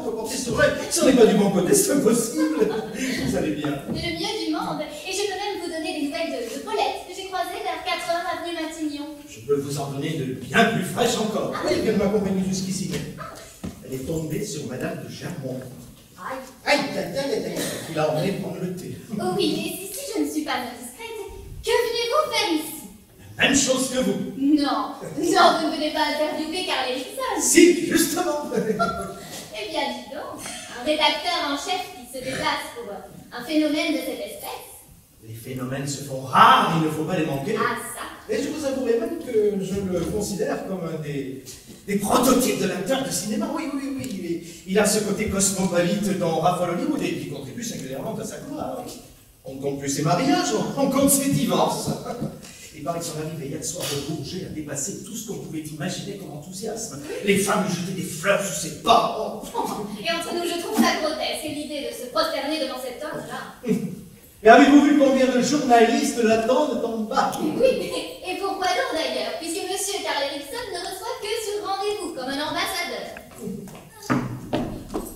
faut compter sur elle. Si on n'est pas du bon côté, c'est impossible. Vous allez bien. Le mieux du monde. Et je peux même vous donner des nouvelles de Paulette, que j'ai croisée vers 4h avenue Matignon. Je peux vous en donner de bien plus fraîches encore. Oui, elle vient de m'accompagner jusqu'ici. Elle est tombée sur Madame de Germont. Aïe. Aïe, aïe, aïe, aïe. Il a emmené prendre le thé. Oh oui, mais si je ne suis pas indiscrète, que venez-vous faire ici? Même chose que vous. Non, vous ne venez pas interviewer Carl Erickson. Si, justement. Eh bien, dis donc, un rédacteur en chef qui se déplace pour un phénomène de cette espèce. Les phénomènes se font rares, il ne faut pas les manquer. Ah, ça. Et je vous avouerai même que je le considère comme un des prototypes de l'acteur de cinéma. Oui. Il a ce côté cosmopolite dans Raphaël Hollywood et qui contribue singulièrement à sa gloire. On ne compte plus ses mariages, on compte ses divorces. Il paraît que son arrivée hier soir de Bourget a dépassé tout ce qu'on pouvait imaginer comme enthousiasme. Les femmes lui jetaient des fleurs sous ses pas. Et entre nous, je trouve ça grotesque, l'idée de se prosterner devant cet homme-là. Et avez-vous vu combien de journalistes l'attendent en bas? Oui, et pourquoi donc d'ailleurs, puisque M. Carl Erickson ne reçoit que sur rendez-vous, comme un ambassadeur.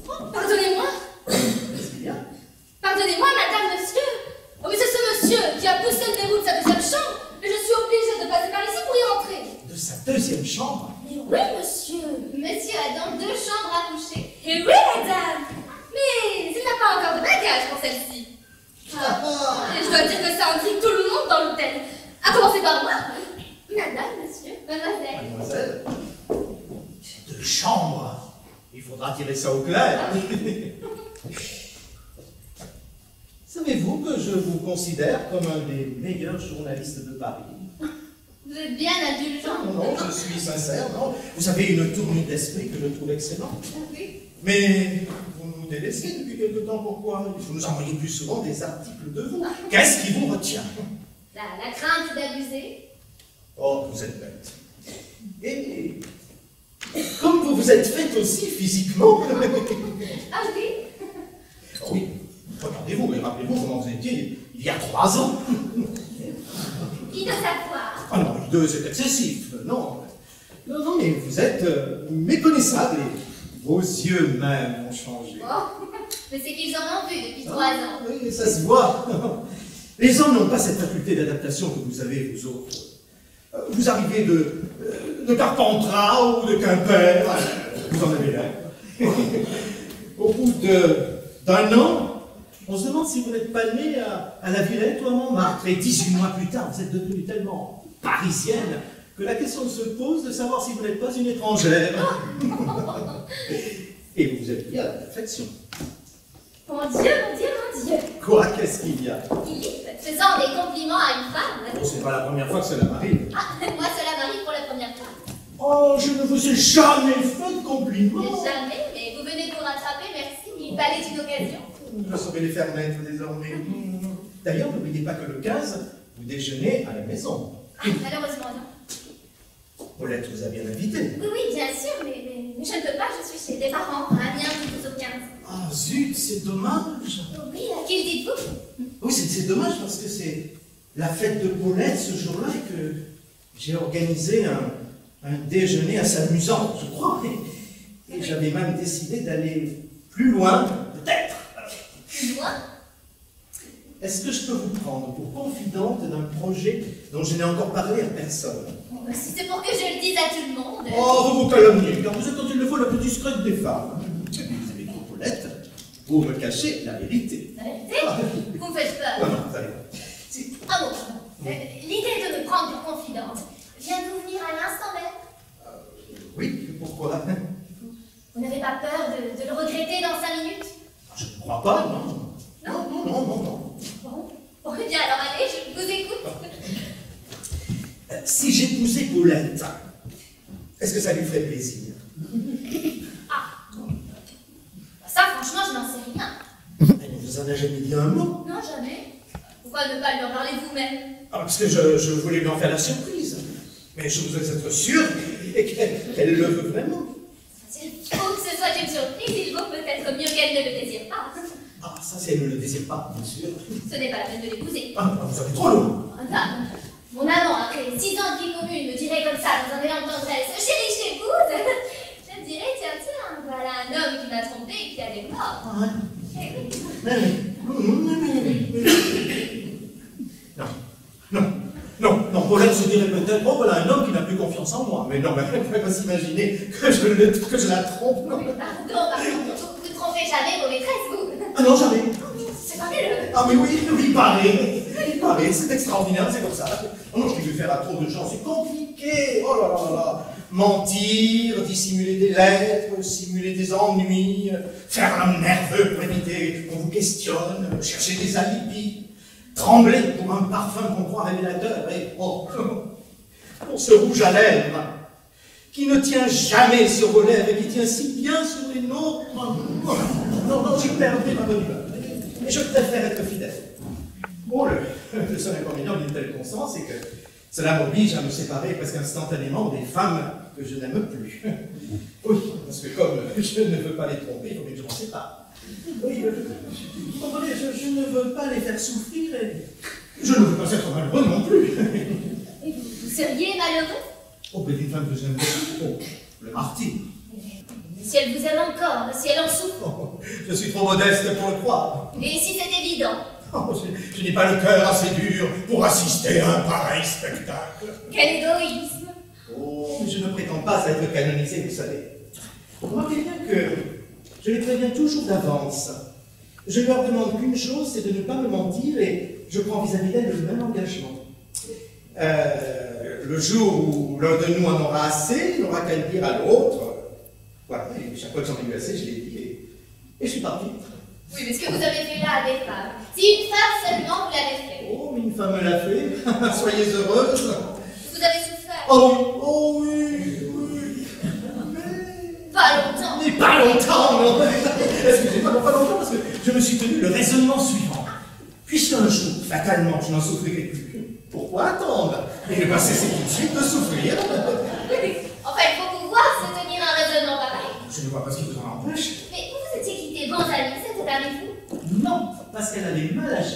Oh, pardonnez-moi. Qu'est-ce qu'il y a? Pardonnez-moi, madame, monsieur. Oh, mais c'est ce monsieur qui a poussé le verrou de sa deuxième chambre, et je suis obligée de passer par ici pour y entrer. De sa deuxième chambre? Mais oui, monsieur. Monsieur a donc 2 chambres à coucher. Et oui, madame. Mais il n'a pas encore de bagage pour celle-ci. Et je dois dire que ça intrigue tout le monde dans l'hôtel. À commencer par moi. Madame, monsieur, mademoiselle. Mademoiselle, 2 chambres. Il faudra tirer ça au clair. Savez-vous que je vous considère comme un des meilleurs journalistes de Paris? Vous êtes bien indulgent. Non, je suis sincère, non. Vous avez une tournure d'esprit que je trouve excellente. Oui. Mais vous nous délaissez depuis quelque temps, pourquoi? Vous nous envoyez plus souvent des articles de vous. Qu'est-ce qui vous retient? La crainte d'abuser. Oh, vous êtes bête. Et comme vous vous êtes faite aussi physiquement. Ah oui. Oui, regardez-vous et rappelez-vous comment vous étiez il y a 3 ans. Qui de savoir? Ah non, 2, c'est excessif. Non, mais vous êtes méconnaissable et vos yeux même ont changé. Oh, mais c'est qu'ils en ont vu depuis 3 ans. Oui, ça se voit. Les hommes n'ont pas cette faculté d'adaptation que vous avez, vous autres. Vous arrivez de Carpentras ou de Quimper, vous en avez l'air. Au bout d'un an, on se demande si vous n'êtes pas né à la Villette ou à Montmartre. Et 18 mois plus tard, vous êtes devenue tellement parisienne que la question se pose de savoir si vous n'êtes pas une étrangère. Et vous vous êtes liée à la perfection. Mon Dieu, mon Dieu, mon Dieu. Quoi, qu'est-ce qu'il y a? Philippe, faisant des compliments à une femme. Oh, c'est pas la première fois que cela m'arrive. Ah, moi, cela m'arrive pour la première fois. Oh, je ne vous ai jamais fait de compliments. Jamais, mais vous venez de vous rattraper, merci. Il fallait une occasion. Je saurais les faire mettre désormais. D'ailleurs, n'oubliez pas que le 15, vous déjeunez à la maison. Ah, malheureusement, non. Paulette vous a bien invité. Oui, oui, bien sûr, mais je ne peux pas, je suis chez des parents, à Amiens, qui au 15. Ah, zut, c'est dommage. Oui, à qui le dites-vous? Oui, c'est dommage parce que c'est la fête de Paulette ce jour-là et que j'ai organisé un déjeuner assez amusant, je crois. Et j'avais même décidé d'aller plus loin, peut-être. Plus loin? Est-ce que je peux vous prendre pour confidente d'un projet dont je n'ai encore parlé à personne? Si c'est pour que je le dise à tout le monde. Oh, vous vous calomniez, car vous êtes, quand il le faut, la plus discrète des femmes. Et puis vous avez trop Paulette pour me cacher la vérité. La vérité? Vous me faites peur. Non, vous allez voir. Si. Ah bon, l'idée de me prendre pour confidente vient de vous venir à l'instant même. Oui, pourquoi? Vous n'avez pas peur de le regretter dans 5 minutes? Je ne crois pas, non. Non. Bon, eh bien alors allez, je vous écoute. Si j'épousais Paulette, est-ce que ça lui ferait plaisir? Ah, ça franchement je n'en sais rien. Elle ne vous en a jamais dit un mot? Non, jamais. Pourquoi ne pas lui en parler vous-même? Ah, parce que je voulais lui en faire la surprise. Mais je voudrais être sûr qu'elle le veut vraiment. S'il faut que ce soit une surprise, il vaut peut-être mieux qu'elle ne le désire pas. Ah, ça, si elle ne le désire pas, bien sûr. Ce n'est pas la peine de l'épouser. Ah, vous allez trop loin. Ah, mon amant, après 6 ans de vie commune, me dirait comme ça, dans un élan de tendresse, chérie, je t'épouse. Je me dirais, tiens, voilà un un homme qui m'a trompé et qui allait mort. Non, Paulette se dirait peut-être, oh voilà un homme qui n'a plus confiance en moi. Mais non, mais elle ne pouvait pas s'imaginer que je la trompe. Non. Pardon, vous ne trompez jamais vos maîtresses, vous? Ah non, jamais. C'est fabuleux. Ah mais oui, il paraît, c'est extraordinaire, c'est comme ça. Oh non, je l'ai vu faire à trop de gens, c'est compliqué. Oh là là là là. Mentir, dissimuler des lettres, simuler des ennuis, faire l'homme nerveux pour éviter qu'on vous questionne, chercher des alibis, trembler pour un parfum qu'on croit révélateur, et pour ce rouge à lèvres qui ne tient jamais sur vos lèvres et qui tient si bien sur les nôtres. Non, j'ai perdu ma bonne humeur. Et je préfère être fidèle. Bon, le seul inconvénient d'une telle constance, c'est que cela m'oblige à me séparer presque instantanément des femmes que je n'aime plus. Oui, parce que comme je ne veux pas les tromper, il faut bien que je m'en sépare. Oui, vous comprenez, je ne veux pas les faire souffrir et je ne veux pas être malheureux non plus. Et vous seriez malheureux? Oh, mais une femme que j'aime beaucoup, oh, le martyr. Si elle vous aime encore, si elle en souffre. Oh, je suis trop modeste pour le croire. Et si c'est évident? Oh, je n'ai pas le cœur assez dur pour assister à un pareil spectacle. Quel égoïsme! Oh, mais je ne prétends pas être canonisé, vous savez. Remarquez bien que je les préviens toujours d'avance. Je ne leur demande qu'une chose, c'est de ne pas me mentir et je prends vis-à-vis d'elles le même engagement. Le jour où l'un de nous en aura assez, il n'aura qu'à le dire à l'autre. Voilà, et chaque fois que j'en ai eu assez, je l'ai dit et je suis parti. Oui, mais ce que vous avez fait là à des femmes, si une femme seulement vous l'avez fait. Oh, mais une femme me l'a fait. Soyez heureuse. Vous avez souffert. Oh oui. Pas longtemps. Mais pas longtemps, non. Excusez-moi, pas longtemps, parce que je me suis tenu le raisonnement suivant. Puisqu'un jour, fatalement, je n'en souffrirai plus, pourquoi attendre? Et ne pas cesser tout de suite de souffrir. Enfin, il faut pouvoir se tenir un raisonnement pareil. Je ne vois pas ce qui vous en empêche. Mais vous étiez quittés bons amis, cette dame-vous? Non, parce qu'elle avait mal agi.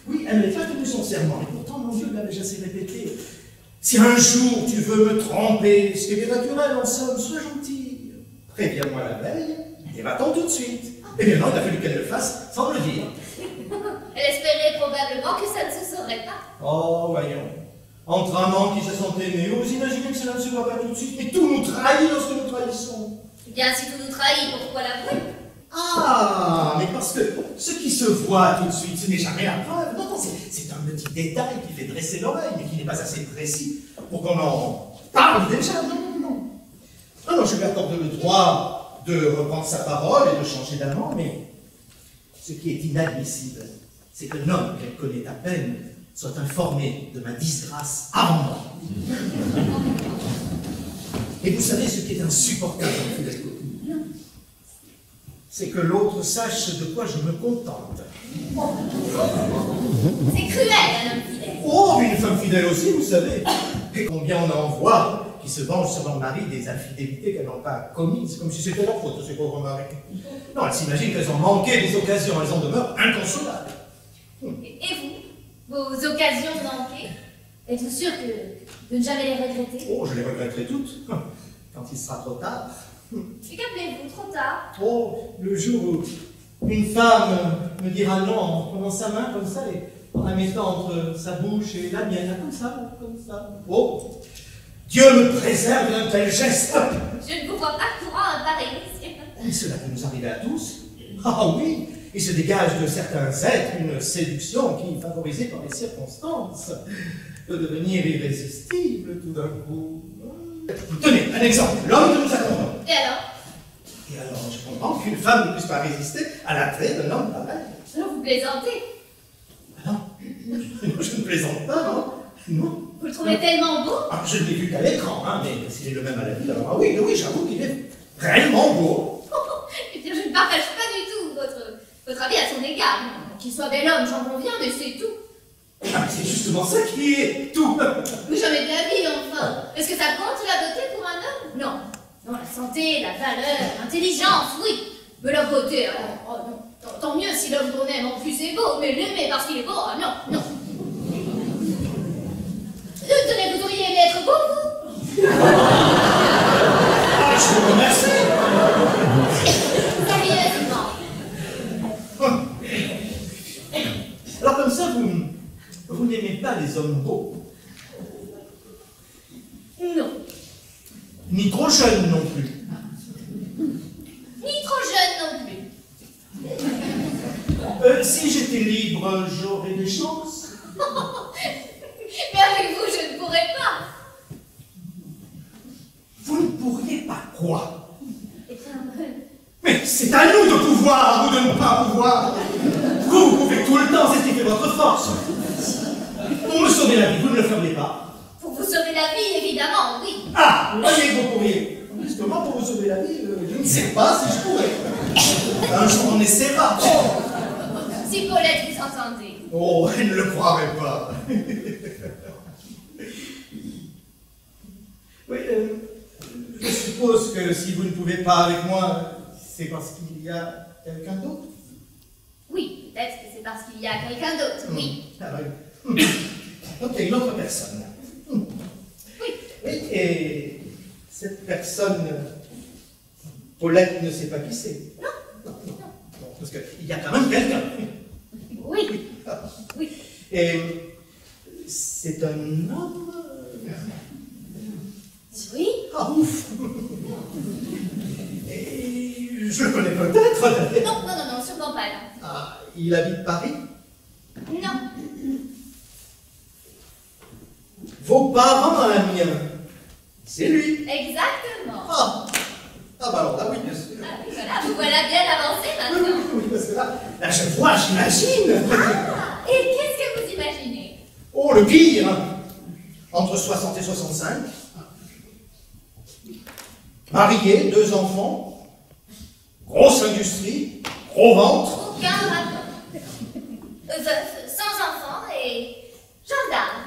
Oui, elle n'avait pas tenu son serment, et pourtant, mon Dieu, l'avait assez répété. Si un jour tu veux me tromper, ce qui est bien naturel, en somme, sois gentil. Préviens-moi la veille, et va-t'en tout de suite. Eh bien non, il a fallu qu'elle le fasse sans me le dire. Elle espérait probablement que ça ne se saurait pas. Oh, voyons. Entre amants qui se sont aimés, vous imaginez que cela ne se voit pas tout de suite, mais tout nous trahit lorsque nous trahissons. Eh bien, si tout nous trahit, pourquoi l'avouer? Ah, mais parce que ce qui se voit tout de suite, ce n'est jamais la preuve. Non, c'est un petit détail qui fait dresser l'oreille, mais qui n'est pas assez précis pour qu'on en parle déjà. Non. Alors, je lui accorde le droit de reprendre sa parole et de changer d'amant, mais ce qui est inadmissible, c'est qu'un homme qu'elle connaît à peine soit informé de ma disgrâce avant moi. Et vous savez ce qui est insupportable en fidèle copine, c'est que l'autre sache de quoi je me contente. C'est cruel, un homme fidèle. Oh, mais une femme fidèle aussi, vous savez. Et combien on en voit qui se vengent sur leur mari des infidélités qu'elles n'ont pas commises, comme si c'était leur faute, ces pauvres maris. Non, elles s'imaginent qu'elles ont manqué des occasions, elles en demeurent inconsolables. Et vous, vos occasions manquées, êtes-vous sûr de ne jamais les regretter? Oh, je les regretterai toutes, quand il sera trop tard. Et qu'appelez-vous trop tard? Oh, le jour où une femme me dira non en prenant sa main comme ça et en la mettant entre sa bouche et la mienne, comme ça. Oh, Dieu me préserve d'un tel geste. Je ne vous vois pas courant un pareil risque. Mais cela peut nous arriver à tous. Ah oui, il se dégage de certains êtres une séduction qui, favorisée par les circonstances, peut devenir irrésistible tout d'un coup. Tenez, un exemple, l'homme que nous attendons. Et alors? Et alors, je comprends qu'une femme ne puisse pas résister à l'attrait d'un homme pareil. Alors vous plaisantez? Ah non, je ne plaisante pas, non. Vous le trouvez tellement beau? Ah, je ne l'ai vu qu'à l'écran, hein, mais s'il est le même à la vie, alors ah oui, j'avoue qu'il est réellement beau. Eh bien, je ne partage pas du tout votre avis à son égard. Qu'il soit bel homme, j'en conviens, mais c'est tout. Ah, c'est justement ça qui est tout. Mais jamais de la vie, enfin. Est-ce que ça compte, la beauté, pour un homme? Non. Non, la santé, la valeur, l'intelligence, oui. Mais la beauté, alors, oh non. Tant mieux si l'homme qu'on aime en plus est beau, mais l'aimer parce qu'il est beau, ah non. Tenez, vous auriez aimé être beau, vous? Je vous remercie. vous n'aimez pas les hommes beaux? Non. Ni trop jeunes non plus. Ni trop jeune non plus. Si j'étais libre, j'aurais des chances. Mais avec vous, je ne pourrais pas. Vous ne pourriez pas quoi? Eh bien, Mais c'est à nous de pouvoir ou de ne pas pouvoir. Vous pouvez tout le temps, c'est ce qui fait votre force. Pour me sauver la vie, vous ne le feriez pas? pour vous sauver la vie, évidemment, oui. Ah, voyez que vous pourriez. Justement, pour vous sauver la vie, je ne sais pas si je pourrais. Un jour, on essaiera. Si Paulette vous entendez. Oh, elle ne le croirait pas. Oui, je suppose que si vous ne pouvez pas avec moi, c'est parce qu'il y a quelqu'un d'autre. Oui, peut-être que c'est parce qu'il y a quelqu'un d'autre, oui. Ah, oui. Donc, il y a une autre personne. Oui. Oui, et cette personne, Paulette ne sait pas qui c'est. Non, parce qu'il y a quand même quelqu'un. Oui. Oui. Et c'est un homme. Oui. Ah, ouf. Et je le connais peut-être. Non, sûrement pas, non. Ah, il habite Paris? Non. Vos parents, un mien. C'est lui. Exactement. Ah, bah alors là, oui, bien sûr. Ah oui, voilà, vous voilà bien avancé maintenant. Oui, parce que là, je vois, j'imagine. Ah, et qu'est-ce que vous imaginez? Oh, le pire. Entre 60 et 65. Marié, 2 enfants. Grosse industrie. Gros ventre. Aucun rapport. Veuf, sans enfant et gendarme.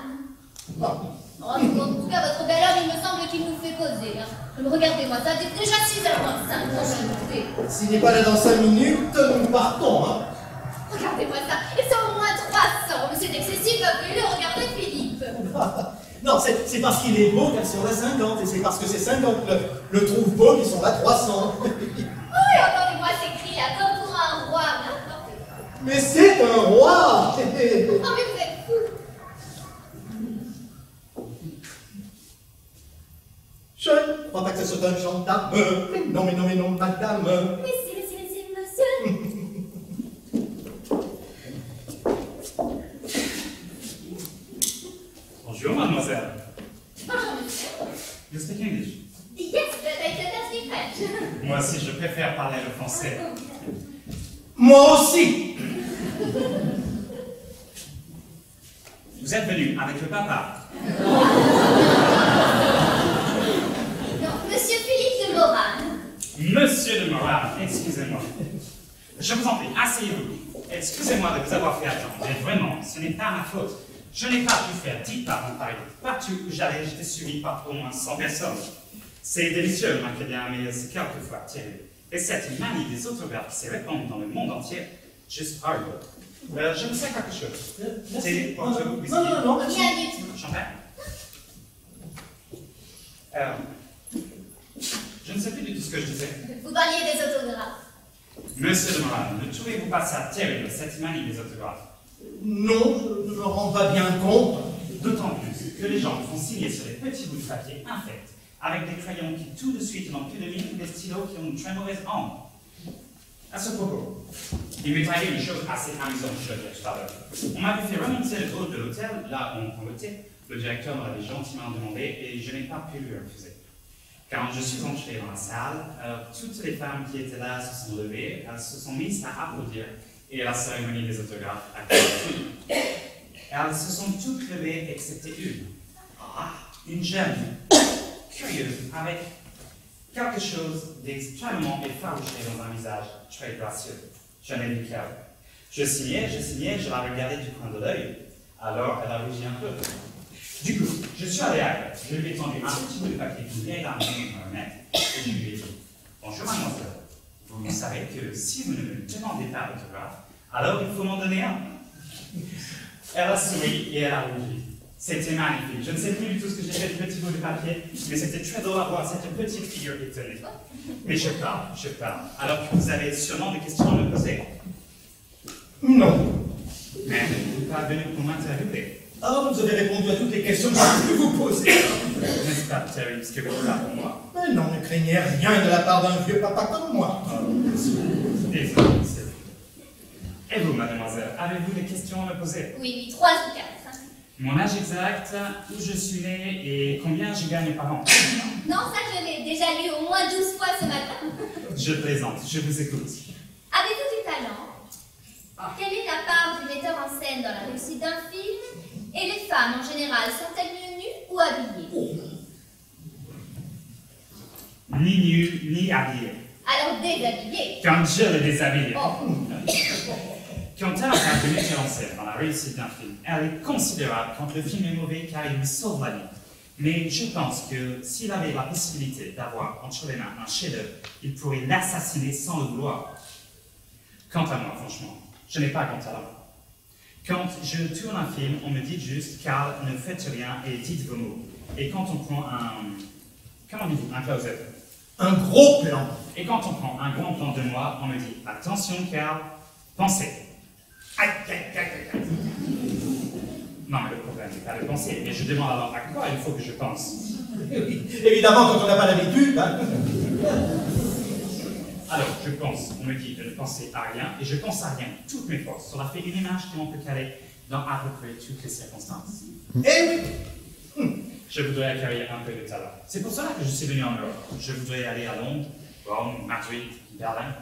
Ah. En tout cas, votre bel homme, il me semble qu'il nous fait causer. Hein. Regardez-moi, ça dit déjà 6h25. S'il n'est pas là dans 5 minutes, nous partons. Hein. Regardez-moi ça, ils sont au moins 300. Mais c'est excessif, appelez-le, regardez Philippe. Non, c'est parce qu'il est beau qu'elles sont là 50, et c'est parce que ces 50 le trouvent beau qu'ils sont là 300. Oui, entendez-moi ces cris là, comme pour un roi, n'importe quoi. Mais c'est un roi. Oh, mais vous êtes fou. Je ne crois pas que ce soit un gendarme. Mais non, madame. Mais si, monsieur. Bonjour, mademoiselle. Bonjour, monsieur. You speak English? Yes, but I can speak French. Moi aussi, je préfère parler le français. Moi aussi. Vous êtes venu avec le papa. Non, monsieur Philippe de Morane. Monsieur de Morin, excusez-moi. Je vous en prie, asseyez-vous. Excusez-moi de vous avoir fait attendre, mais vraiment, ce n'est pas ma faute. Je n'ai pas pu faire 10 pas en Paris. Partout où j'allais, j'étais suivi par au moins 100 personnes. C'est délicieux, moi, bien, mais c'est quelquefois terrible. Et cette manie des autographes qui s'est répandue dans le monde entier, juste horrible. Je vous sais quelque chose. C'est pour vous, whisky. Non, Rien du tout. Champagne. Je ne sais plus du tout ce que je disais. Vous parliez des autographes. Monsieur de Morin, ne trouvez-vous pas ça terrible, cette manie des autographes? Non, je ne me rends pas bien compte. D'autant plus que les gens font signer sur des petits bouts de papier infects, avec des crayons qui tout de suite n'ont plus de ligne ou des stylos qui ont une très mauvaise encre. À ce propos, il m'est arrivé une chose assez amusante, je dois dire tout à l'heure. On m'avait fait remonter le hall de l'hôtel, là où on prend le thé. Le directeur me l'avait gentiment demandé et je n'ai pas pu lui refuser. Quand je suis entré dans la salle, toutes les femmes qui étaient là se sont levées, elles se sont mises à applaudir et la cérémonie des autographes a commencé. Elles se sont toutes levées excepté une jeune, curieuse, avec quelque chose d'extrêmement effarouché dans un visage très gracieux. Je n'ai vu qu'elle. Je signais, je la regardais du coin de l'œil, alors elle a rougi un peu. Du coup, je suis allé à elle, je lui ai tendu un petit bout de papier qui venait d'un me remettre, et je lui ai dit, bonjour mademoiselle, vous savez que si vous ne me demandez pas l'autographe, alors il faut m'en donner un. Elle a souri et elle a rougi. C'était magnifique. Je ne sais plus du tout ce que j'ai fait du petit bout de papier, mais c'était très drôle à voir cette petite figure étonnée. Mais je parle. Alors que vous avez sûrement des questions à me poser. Non. Mais vous pas venu pour m'interviewer. Ah, vous avez répondu à toutes les questions que je voulais vous poser. N'est-ce pas terrible ce que vous faites pour moi? Mais non, ne craignez rien de la part d'un vieux papa comme moi. Désolé, monsieur. Et vous, mademoiselle, avez-vous des questions à me poser? Oui, 3 ou 4. Mon âge exact, où je suis né et combien je gagne par an? Non, ça je l'ai déjà lu au moins 12 fois ce matin. Je plaisante, je vous écoute. Avez-vous du talent? Quelle est la part du metteur en scène dans la réussite d'un film? Et les femmes, en général, sont-elles mieux nues ou habillées? Ni nu, ni habillé. Alors déshabillées. Quand je le déshabille. Oh. Quant à la part du metteur en scène dans la réussite d'un film, elle est considérable quand le film est mauvais car il lui sauve la vie. Mais je pense que s'il avait la possibilité d'avoir entre les mains un chef-d'œuvre, il pourrait l'assassiner sans le vouloir. Quant à moi, franchement, je n'ai pas grand talent. Quand je tourne un film, on me dit juste « Carl, ne faites rien et dites vos mots ». Et quand on prend comment dites-vous, un close-up? Un gros plan. Et quand on prend un grand plan de moi, on me dit « Attention, Carl, pensez ». Aïe, aïe, aïe, aïe. Non, mais le problème n'est pas de penser, mais je demande alors à quoi il faut que je pense. Évidemment, quand on n'a pas l'habitude. Hein. Alors, je pense, on me dit de ne penser à rien, et je pense à rien, toutes mes forces. Cela fait une image qui m'en peut caler dans à peu près toutes les circonstances. Eh oui. Je voudrais acquérir un peu de talent. C'est pour cela que je suis venu en Europe. Je voudrais aller à Londres, Rome, Madrid, Berlin,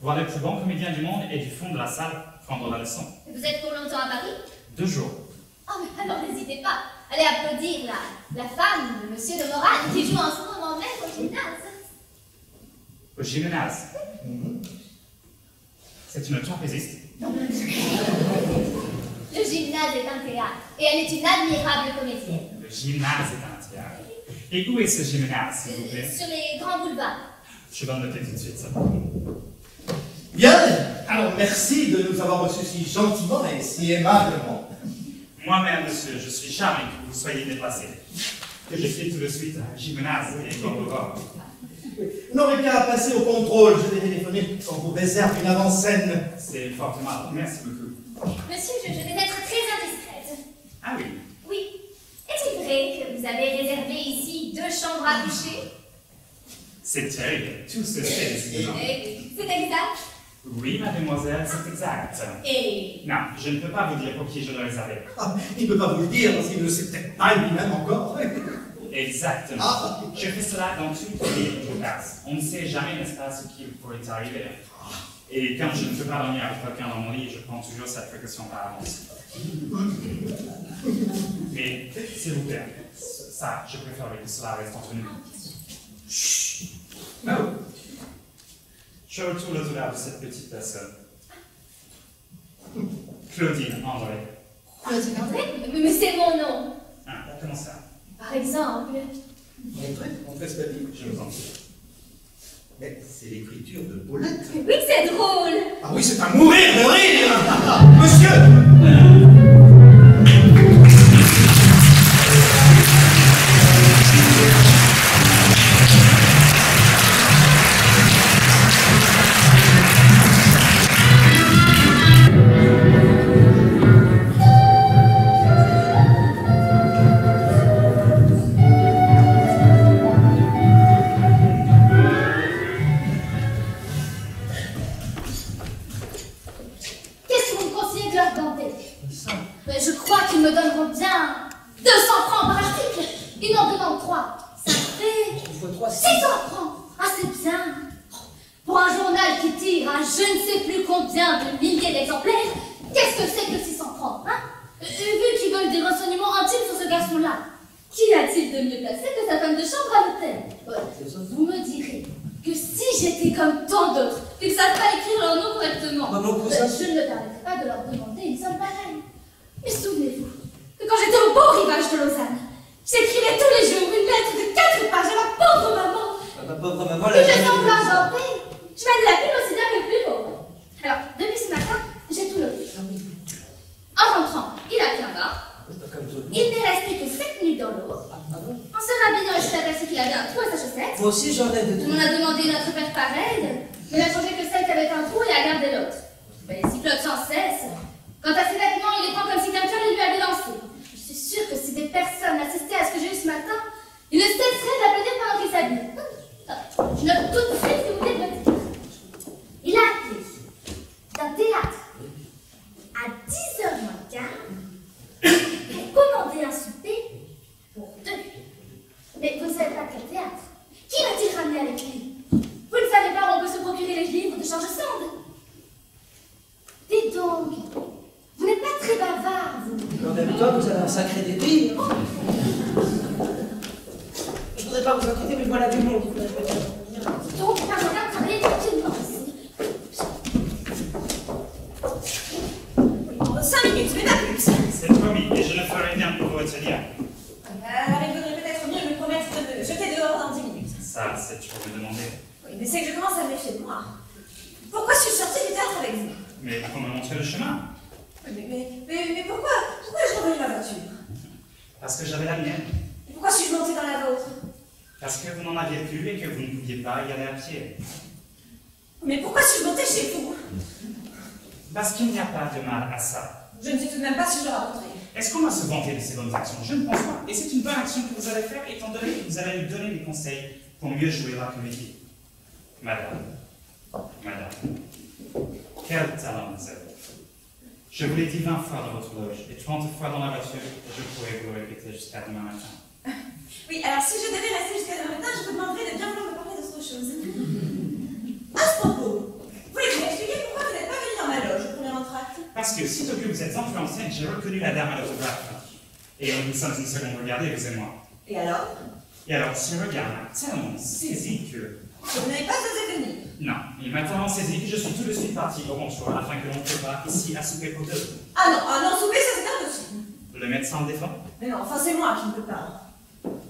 voir les plus bons comédiens du monde et du fond de la salle prendre la leçon. Vous êtes pour longtemps à Paris? 2 jours. Oh, mais alors n'hésitez pas. Allez applaudir la femme de Monsieur de Morane qui joue en ce moment même au gymnase. Au gymnase. C'est une trapéziste. Le gymnase est un théâtre et elle est une admirable comédienne. Le gymnase est un théâtre. Et où est ce gymnase, s'il vous plaît? Sur les grands boulevards. Je vais le noter tout de suite, ça. Bien. Alors, merci de nous avoir reçus si gentiment et si aimablement. Moi-même, monsieur, je suis charmé que vous soyez déplacé. Que je file tout de suite à un gymnase et dans le bord. Vous n'aurez qu'à passer au contrôle. Je vais téléphoner. On vous réserve une avant-scène. C'est fort aimable. Merci beaucoup. Monsieur, je vais être très indiscrète. Ah oui. Oui. Est-il vrai que vous avez réservé ici 2 chambres à coucher? C'est terrible. Tout se fait, décidément. C'est exact. Oui, mademoiselle, c'est exact. Et... Non, je ne peux pas vous dire pour qui je le réservais. Ah, il ne peut pas vous le dire parce qu'il ne le sait peut-être pas lui-même encore. Exactement. Ah. Je fais cela dans toutes les villes où je passe. On ne sait jamais, n'est-ce pas, ce qui pourrait arriver. Et quand je ne peux pas dormir avec quelqu'un dans mon lit, je prends toujours cette précaution par avance. Mais, s'il vous plaît, ça, je préférerais que cela reste entre nous. Chut. Oh. Je retourne au-delà de cette petite personne. Claudine André. Claudine André? Mais c'est mon nom. Ah, comment ça? Par exemple. Montrez ce papier. Je vous en prie. Mais c'est l'écriture de Paulette. Oui, c'est drôle. Ah oui, c'est à mourir de rire. Monsieur. Quant à ses vêtements, il les prend comme si théâtre à 10h moins le quart pour commander un souper pour 2. Mais vous ne savez pas quel théâtre. Qui va-t-il ramener avec lui? Vous ne savez pas où on peut se procurer les livres de George Sand. Dites donc, vous n'êtes pas très bavard, vous. En même temps, vous avez un sacré débit. Je voudrais pas vous inquiéter, mais voilà du monde. Donc, il va falloir travailler tranquillement ici. 5 minutes, mais pas plus. C'est promis, et je ne ferai rien pour vous retenir. Il vaudrait peut-être mieux me promettre de me jeter dehors dans 10 minutes. Ça, c'est toujours me demander. Oui, mais c'est que je commence à me méfier de moi. Pourquoi suis-je sortie du théâtre avec vous? Mais pour me montrer le chemin. Mais pourquoi ai-je revenu ma voiture? Parce que j'avais la mienne. Et pourquoi suis-je montée dans la vôtre? Parce que vous n'en aviez plus et que vous ne pouviez pas y aller à pied. Mais pourquoi suis-je montée chez vous? Parce qu'il n'y a pas de mal à ça. Je ne sais tout de même pas si je le raconterai. Est-ce qu'on va se vanter de ces bonnes actions? Je ne pense pas. Et c'est une bonne action que vous allez faire, étant donné que vous allez nous donner des conseils pour mieux jouer la comédie. Madame, quel talent vous avez. Je vous l'ai dit 20 fois dans votre loge et 30 fois dans la voiture, et je pourrais vous le répéter jusqu'à demain matin. Oui, alors si je devais rester jusqu'à demain matin, je vous demanderais de bien vouloir me parler d'autre chose. À ce propos, voulez-vous m'expliquer pourquoi vous n'êtes pas venu dans ma loge au premier entracte? Parce que, sitôt que vous êtes entré en scène, j'ai reconnu la dame à l'autographe. Et nous sommes une seconde regardée, vous et moi. Et alors? Et alors, ce regard m'a tellement saisi que... Vous n'avez pas osé venir. Non, il m'a tellement saisi que je suis tout de suite parti au comptoir afin que l'on prépare ici à souper pour 2. Ah non, souper, ça c'est impossible. Le médecin le défend. Mais non, enfin c'est moi qui ne peux pas.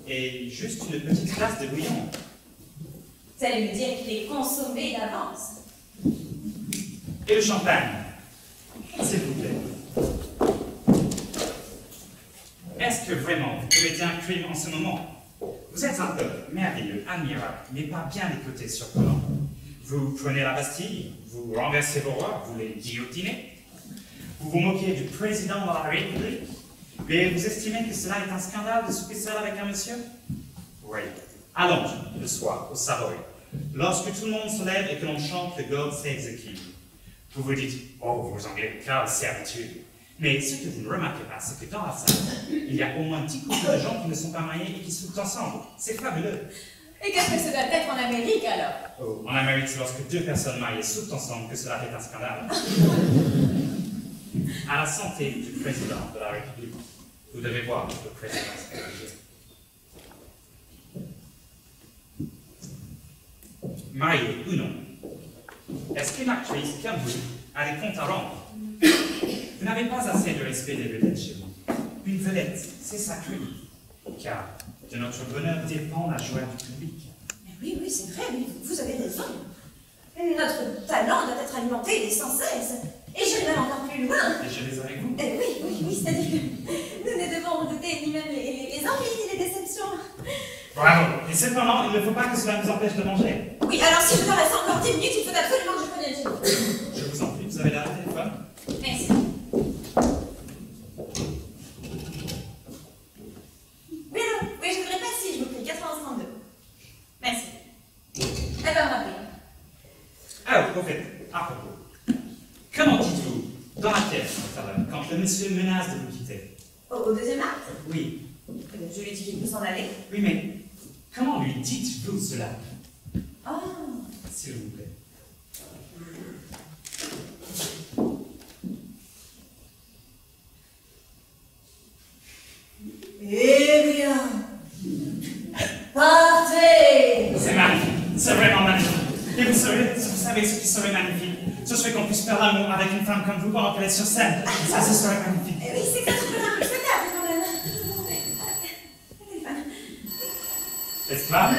Et juste une petite tasse de bouillon. Vous allez me dire qu'il est consommé d'avance. Et le champagne, s'il vous plaît. Est-ce que vraiment vous commettez un crime en ce moment? Vous êtes un peuple merveilleux, admirable, mais pas bien des côtés surprenants. Vous prenez la Bastille, vous renversez vos rois, vous les guillotinez, vous vous moquez du président de la République, mais vous estimez que cela est un scandale de souper seul avec un monsieur? Oui. Allons, le soir, au Savoy, lorsque tout le monde se lève et que l'on chante le God Save the King. Vous vous dites, oh, vous Anglais, quelle servitude. Mais ce que vous ne remarquez pas, c'est que dans la salle, il y a au moins 10 couples de gens qui ne sont pas mariés et qui soutent ensemble. C'est fabuleux. Et qu'est-ce que ça doit être en Amérique alors? Oh, en Amérique, c'est lorsque 2 personnes mariées soutent ensemble que cela fait un scandale. À la santé du président de la République, vous devez voir le président. Marié ou non, est-ce qu'une actrice comme vous a des comptes à rendre? Vous n'avez pas assez de respect des vedettes chez vous. Une vedette, c'est sacré, car de notre bonheur dépend la joie du public. Mais oui, c'est vrai, oui, vous avez raison. Notre talent doit être alimenté sans cesse. Et j'irai même encore plus loin. Et je les avec vous. Oui, c'est-à-dire que nous ne devons redouter ni même les envies ni les déceptions. Bravo. Et cependant, il ne faut pas que cela nous empêche de manger. Oui, alors si je dois rester encore 10 minutes, il faut absolument que je prenne chez vous. Je vous en prie, vous avez là le téléphone? Merci. Oui, je voudrais pas si je vous prie, 9132. Merci. Elle va me rappeler. Ah, au fait, à propos. Comment dites-vous, dans la pièce, tout à l'heure, quand le monsieur menace de vous quitter? Au deuxième acte? Oui. Je lui dis qu'il peut s'en aller. Oui, mais comment lui dites-vous cela? Oh. S'il vous plaît. Eh bien, partez! C'est magnifique, c'est vraiment magnifique. Et vous savez ce qui serait magnifique? Ce serait qu'on puisse faire l'amour avec une femme comme vous pendant qu'elle est sur scène. Ça, ce serait magnifique. Oui, c'est que ça, je peux l'inspectable quand même. Le téléphone. Esclave,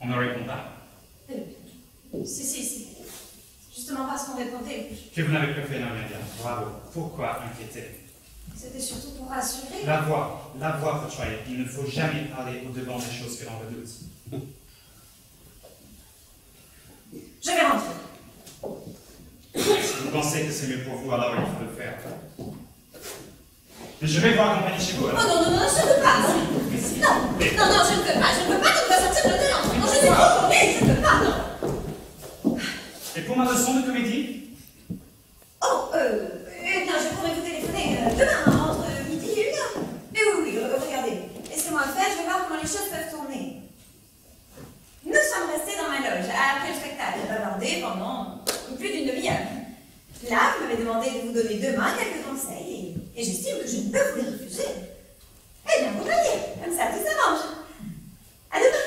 on ne répond pas. Si. Justement parce qu'on répondait. Que vous n'avez pas fait rien dire. Bravo. Pourquoi inquiéter? C'était surtout pour rassurer. La voix, Courtoyer. Il ne faut jamais parler au-devant des choses que l'on redoute. Je vais rentrer. Si vous pensez que c'est mieux pour vous, alors il faut le faire. Mais je vais vous accompagner chez vous, Oh alors. non, non, non, je ne peux pas, non. Mais si. Non, Mais- non, non, je ne peux pas qu'on doit sortir de l'hôtel. Non, je suis trop tournée, je ne peux pas, non. Et pour ma leçon de comédie? Oh, eh bien, je pourrais vous téléphoner demain, entre midi et 1h. Mais oui, oui, regardez. Laissez-moi faire, je vais voir comment les choses peuvent tourner. Nous sommes restés dans ma loge, après le spectacle, bavarder pendant plus d'une demi-heure. Là, vous m'avez demandé de vous donner demain quelques conseils, et j'estime que je ne peux vous les refuser. Eh bien, vous voyez, comme ça, tout s'arrange. À demain.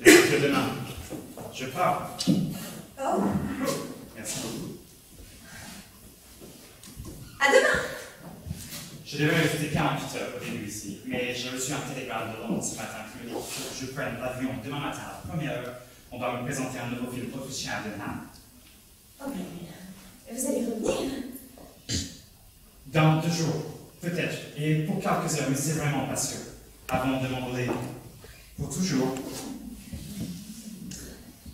Et que demain. Je pars. Oh, Merci beaucoup. à demain. Je devais rester 48 heures au début ici, mais j'ai reçu un télégramme de Londres ce matin qui me dit que je prenne l'avion demain matin à la première heure. On va me présenter un nouveau film autrichien à Denham. Oh, mais vous allez revenir? Dans 2 jours, peut-être, et pour quelques heures, mais c'est vraiment pas sûr. Avant de m'envoler pour toujours.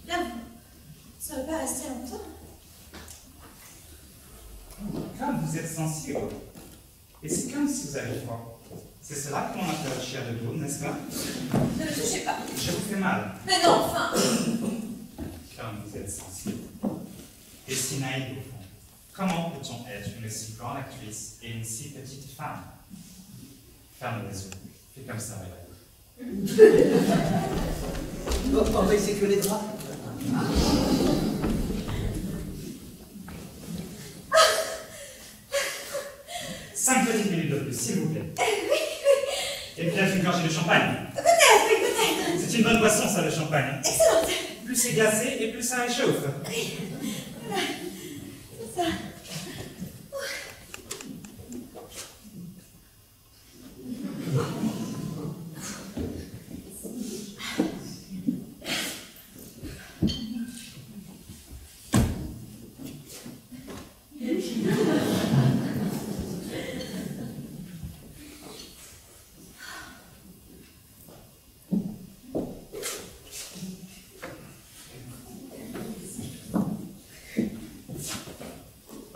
Bien, ça ne va pas rester longtemps. Comme vous êtes sensible, et c'est comme si vous avez froid. C'est cela qu'on appelle chair de boule, n'est-ce pas? Ne me touchez pas. Je vous fais mal. Mais non, enfin. Comme vous êtes sensible. Et si naïf au fond. Comment peut-on être une si grande actrice et une si petite femme? Ferme les yeux. Fais comme ça, Valérie. On va essayer que les draps. 5 petites minutes de plus, s'il vous plaît. Et peut-être une gorgée de champagne. Peut-être, oui, peut-être. C'est une bonne boisson, ça, le champagne. Excellente. Plus c'est glacé et plus ça réchauffe. Voilà. C'est ça.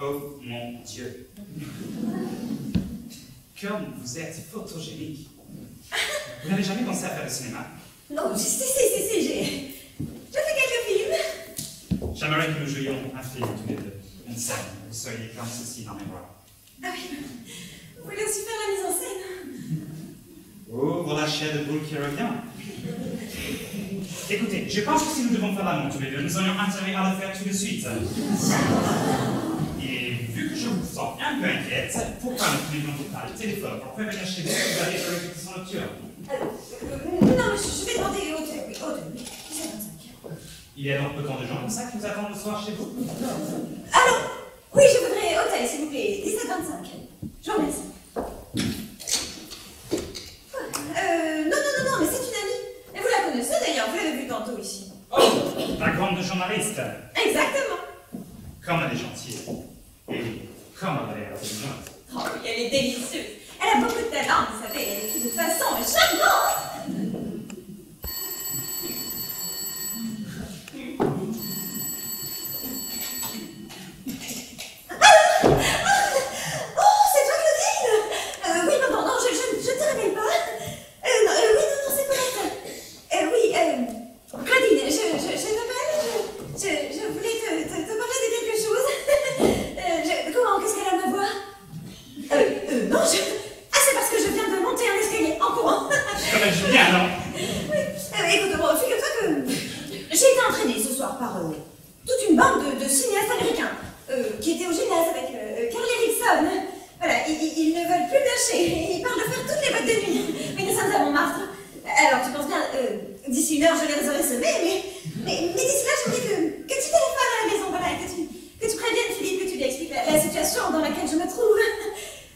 Oh mon Dieu. Comme vous êtes photogénique. Vous n'avez jamais pensé à faire du cinéma? Non, si, j'ai fait quelques films. J'aimerais que nous jouions un film tous les deux. Une scène. Vous seriez comme ceci dans mes bras. Ah oui, vous voulez aussi faire la mise en scène? Oh, voilà chair de boule qui revient. Écoutez, je pense que si nous devons faire l'amour tous les deux, nous aurions intérêt à le faire tout de suite. Et vu que je vous sens un peu inquiète, pourquoi ne prenez-vous pas le téléphone pour prévenir chez vous que vous allez faire une répétition nocturne? Non, mais je vais demander au téléphone. 17h25. Il y a donc autant de gens comme ça qui vous attendent le soir chez vous? Alors, oui, je voudrais hôtel, s'il vous plaît. 17h25. Je vous remercie. Non, mais c'est une amie. Et vous la connaissez d'ailleurs, vous l'avez vue tantôt ici. Oh, la grande journaliste. Exactement. Comme elle est gentille. Et comme elle est intelligente. Oh oui, elle est délicieuse. Elle a beaucoup de talent, vous savez, elle écrit de façon charmante. Oh, c'est toi, Claudine? Oui, non, je te rappelle pas. Non, c'est correct. Oui, Claudine, je t'appelle. Je voulais te parler de quelque chose. Qu'est-ce qu'elle a à ma voix? Non, c'est parce que je viens de monter un escalier en courant. Comme elle joue bien, non? Oui, écoute, bon, figure-toi que j'ai été entraînée ce soir par toute une bande de cinéastes américains qui étaient au gymnase avec Carl Erickson. Voilà, ils ne veulent plus lâcher. Ils parlent de faire toutes les boîtes de nuit. Mais nous sommes à Montmartre. Alors, tu penses bien, d'ici 1 heure, je les aurai semés, mais d'ici là, je voudrais que tu téléphones à la maison, voilà, que tu préviennes Philippe, que tu lui expliques la situation dans laquelle je me trouve.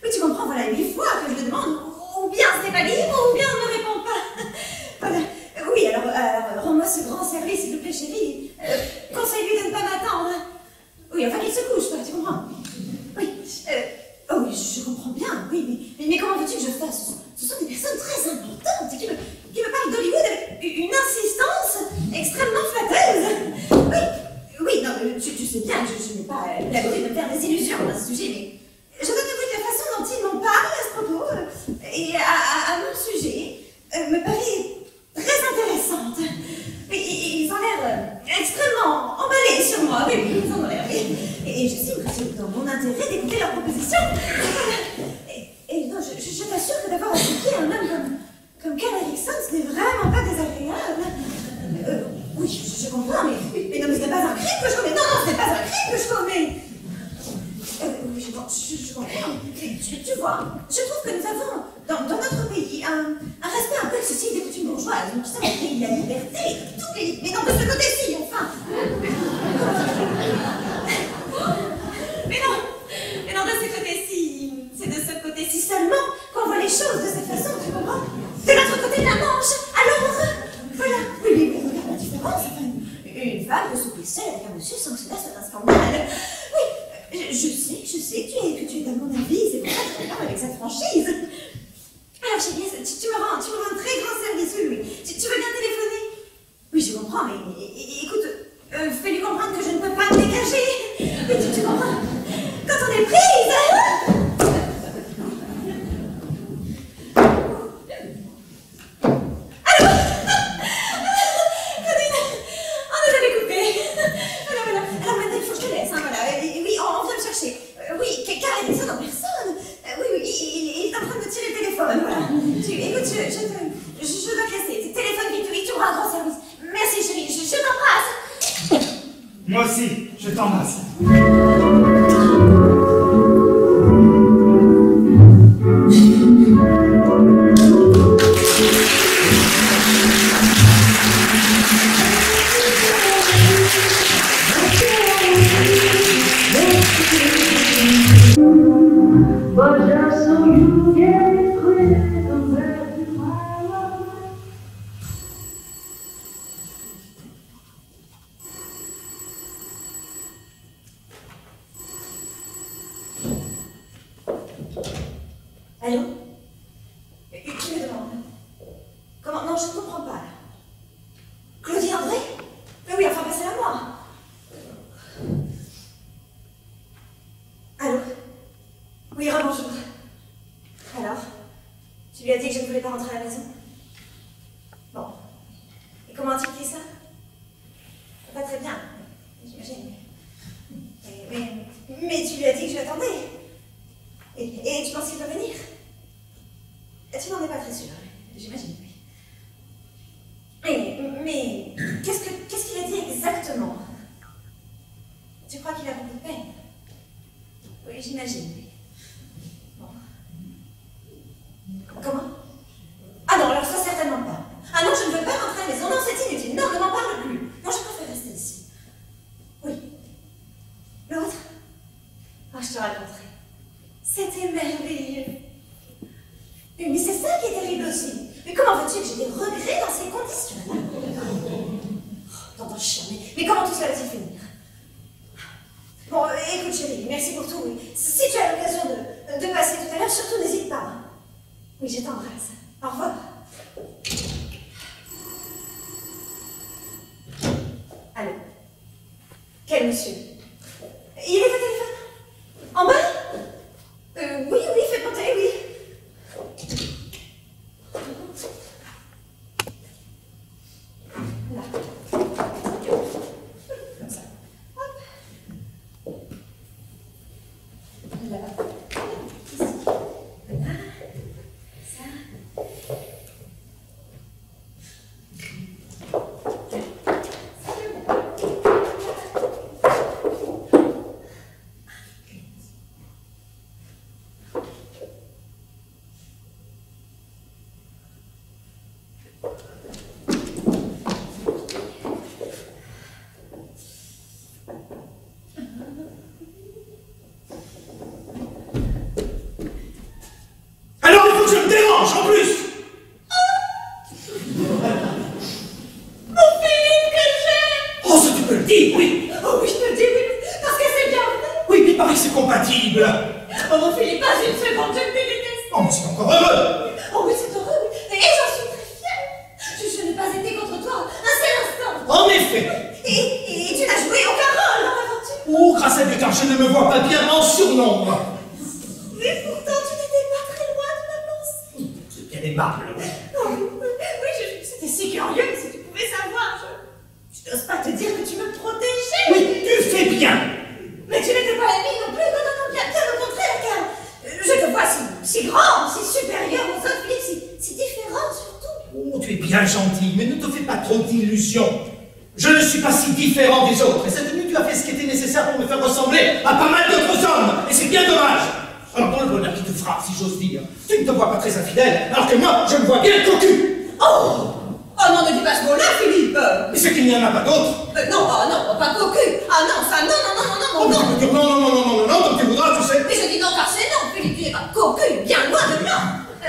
Oui, tu comprends, voilà, 8 fois que je le demande, ou bien ce n'est pas libre, ou bien on ne me répond pas. Voilà. Oui, alors rends-moi ce grand service, s'il te plaît, chérie. Conseille-lui de ne pas m'attendre. Oui, enfin qu'il se couche, quoi, tu comprends? Oui, oh oui, je comprends bien, oui, mais comment veux-tu que je fasse? Ce sont des personnes très importantes qui me parlent d'Hollywood avec une insistance extrêmement flatteuse. Oui, non, tu sais bien que je n'ai pas l'habitude de me faire des illusions à ce sujet, mais je dois t'avouer que la façon à mon sujet me paraît très intéressante. Ils ont l'air extrêmement emballés sur moi. Oui, ils en ont l'air. Et j'estime que c'est dans mon intérêt d'écouter leurs propositions. Et non, je t'assure que d'avoir associé un homme comme Carl Erickson, ce n'est vraiment pas désagréable. Oui, je comprends, mais non, mais ce n'est pas un crime que je commets. Non, ce n'est pas un crime que je commets. Oui, je comprends. Tu vois, je trouve que nous avons, dans notre pays, un respect un peu excessif des coutumes bourgeoises. Nous sommes le pays de la liberté, de toutes les... Mais non, de ce côté-ci, enfin. Mais non, de ce côté-ci, c'est de ce côté-ci seulement qu'on voit les choses de cette façon, tu comprends? De l'autre côté de la Manche, alors, voilà. Oui, regarde la différence. Une femme peut souper seule avec un monsieur sans que cela soit un scandale. Oui, je sais que tu es à mon avis, c'est pour ça que je regarde avec cette franchise. Alors, chérie, tu me rends un très grand service, oui. Tu veux bien téléphoner? Oui, je comprends, mais écoute, fais-lui comprendre que je ne peux pas me dégager. Oui, tu comprends? Quand on est prise, je dois te laisser. Téléphone vite, oui, tu auras un grand service. Merci chérie, je t'embrasse. Moi aussi, je t'embrasse. Allô? Tu me demandes? Comment? Non, je ne comprends pas. Claudie André? Mais oui, enfin, passez-la moi. Allô? Oui, rebonjour. Alors? Tu lui as dit que je ne voulais pas rentrer à la maison? Bon. Et comment a-t-il pris ça? Pas très bien, j'imagine. Mais tu lui as dit que je l'attendais. Et tu penses qu'il va venir? Tu n'en es pas très sûre, j'imagine, oui. Mais qu'est-ce qu'il a dit exactement? Tu crois qu'il a beaucoup de peine? Oui, j'imagine, oui. Bon. Comment? Ah non, alors ça certainement pas. Ah non, je ne veux pas rentrer à la maison. Non, c'est inutile. Non, ne m'en parle plus. Non, je préfère rester ici. Oui. L'autre? Ah, je te raconterai. C'était merveilleux. Mais c'est ça qui est terrible aussi. Mais comment veux-tu que j'ai des regrets dans ces conditions-là? T'entends chien, mais comment tout cela va-t-il finir? Bon, écoute chérie, merci pour tout. Oui. Si tu as l'occasion de passer tout à l'heure, surtout n'hésite pas. Hein. Oui, je t'embrasse. Au revoir. Allô? Quel monsieur? Il est au téléphone? En bas? Oui, faites monter, oui. Là. Comme ça. Hop. Là. Ici. Là. Ça. En plus! Mon Philippe que j'aime! Oh, ça tu peux le dire, oui! Oh oui, je te le dis, oui, parce que c'est bien! Oui, il paraît que c'est compatible! Oh mon Philippe, pas une seconde, je me déteste! Oh, mais c'est encore heureux! Oh oui, c'est heureux, oui. Et j'en suis très fière! Je n'ai pas été contre toi un seul instant! En effet! Et tu n'as joué aucun rôle dans l'aventure! Oh, grâce à Dieu, car je ne me vois pas bien en surnombre! Mais pourtant, tu n'étais pas très loin de ma pensée! C'est bien aimable. Oui, c'était si curieux, si tu pouvais savoir. Je n'ose pas te dire que tu me protégeais. Oui, tu fais bien. Mais tu n'étais pas ennemi non plus. Non, bien au contraire, car je te vois si grand, si supérieur aux autres, Philippe, si différent surtout. Oh, tu es bien gentil, mais ne te fais pas trop d'illusions. Je ne suis pas si différent des autres, et cette nuit tu as fait ce qui était nécessaire pour me faire ressembler à pas mal d'autres hommes, et c'est bien dommage. Alors pour le bonheur qui te frappe, si j'ose dire, tu ne te vois pas très infidèle, alors que moi, je me vois bien cocu. Oh non, ne dis pas ce mot-là, Philippe. Mais c'est qu'il n'y en a pas d'autres. Non, pas cocu. Ah non, ça, non. Tu peux dire non, comme tu voudras, tu sais. Mais je dis non car c'est non, Philippe, tu n'es pas cocu, bien loin de là.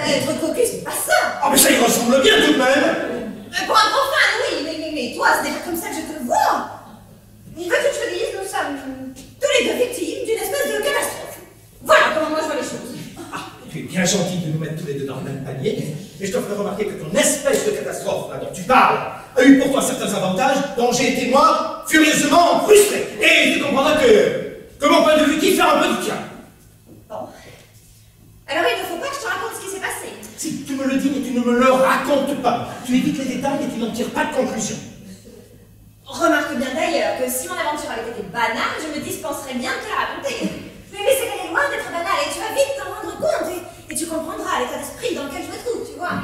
Être cocu, c'est pas ça. Ah mais ça y ressemble bien tout de même. Pour un profane, oui, mais toi, ce n'est pas comme ça que je te vois. Veux-tu que je te dise, nous sommes tous les deux victimes d'une espèce de catastrophe. Voilà comment moi je vois les choses. Ah, tu es bien gentil de nous mettre tous les deux dans le même panier, mais je te ferai remarquer que ton espèce de catastrophe, là dont tu parles, a eu pour toi certains avantages dont j'ai été, moi, furieusement frustré. Et tu comprendras que mon point de vue diffère un peu du tien. Bon. Alors il ne faut pas que je te raconte ce qui s'est passé. Si tu me le dis, mais tu ne me le racontes pas. Tu évites les détails et tu n'en tires pas de conclusion. Remarque bien d'ailleurs que si mon aventure avait été banale, je me dispenserais bien de te la raconter. Mais c'est qu'elle est loin d'être banale et tu vas vite t'en rendre compte et tu comprendras l'état d'esprit dans lequel je me trouve, tu vois.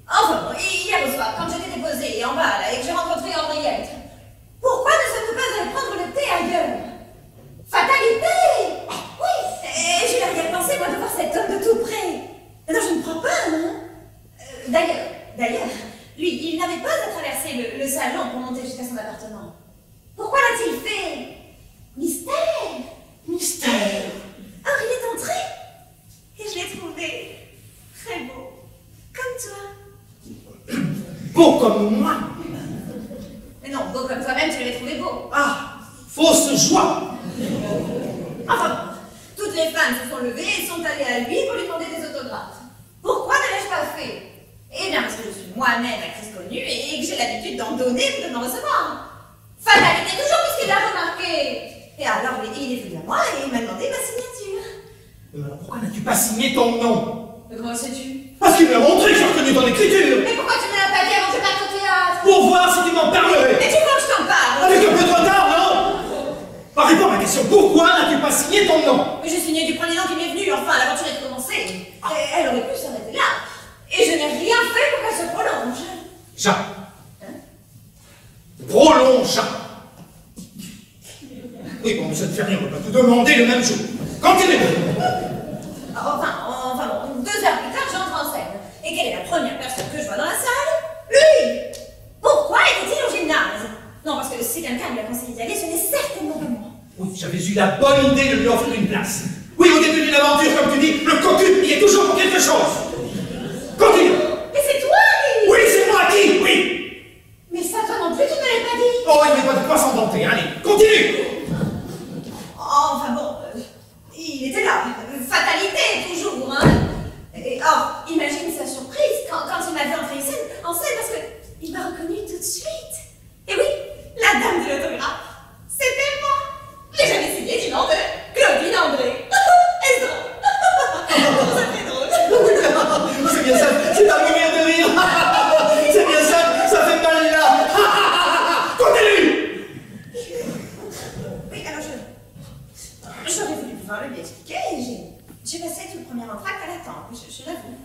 Enfin bon, hier au soir, quand j'étais déposée en bas là et que j'ai rencontré Henriette, pourquoi ne sommes-nous pas allés prendre le thé ailleurs? Fatalité! Oui! Et j'ai l'arrière-pensée, moi, de voir cet homme de tout près. Non, je ne crois pas, non? D'ailleurs, lui, il n'avait pas à traverser le salon pour monter jusqu'à son appartement. Pourquoi l'a-t-il fait? Mystère! Alors il est entré et je l'ai trouvé très beau, comme toi. Beau comme moi. Mais non, beau comme toi-même, tu l'avais trouvé beau. Ah, fausse joie. Enfin bon, toutes les femmes se sont levées et sont allées à lui pour lui demander des autographes. Pourquoi ne l'ai-je pas fait? Eh bien parce que je suis moi-même actrice connue et que j'ai l'habitude d'en donner et de m'en recevoir. Fatalité toujours puisqu'il l'a remarqué. Et alors il est venu à moi et il m'a demandé ma signature. Mais alors pourquoi n'as-tu pas signé ton nom? Mais comment le sais-tu? Parce qu'il me l'a montré que j'ai reconnu ton écriture. Mais pourquoi tu ne l'as pas dit avant que je parte au théâtre? Pour voir si tu m'en parlerais. Mais tu veux que je t'en parle? Avec un peu de retard, non? Bah, réponds à ma question. Pourquoi n'as-tu pas signé ton nom? Mais j'ai signé du premier nom qui m'est venu. Enfin, l'aventure est commencée. Elle aurait pu s'arrêter là. Et je n'ai rien fait pour qu'elle se prolonge. Jacques. Prolonge. Oui, bon, mais ça ne fait rien, on va pas te demander le même jour. Quand il est Enfin bon, 2 heures plus tard, j'entre en scène. Et quelle est la première personne que je vois dans la salle? Lui! Pourquoi était-il au gymnase? Non, parce que si quelqu'un lui a conseillé d'y aller, ce n'est certainement pas moi. Oui, j'avais eu la bonne idée de lui offrir une place. Oui, au début d'une aventure, comme tu dis, le cocu y est toujours pour quelque chose. Continue. Mais c'est toi qui... Oui, c'est moi qui, oui. Mais ça, toi non plus, tu ne l'avais pas dit. Oh, il n'y a pas de quoi s'en vanter, allez, continue. Enfin bon, il était là. Fatalité, toujours, hein. Et or, imagine sa surprise quand il m'a vu entrer en scène parce qu'il m'a reconnu tout de suite. Et oui, la dame de l'autographe, c'était moi. Et j'avais signé du nom de Claudine André. Est-ce drôle? Ça fait drôle. C'est bien ça, c'est à mourir de rire. C'est bien ça, ça fait mal là. Continue. Oui, alors j'aurais voulu pouvoir lui expliquer et j'ai passé tout le premier entracte à l'attente, je l'avoue.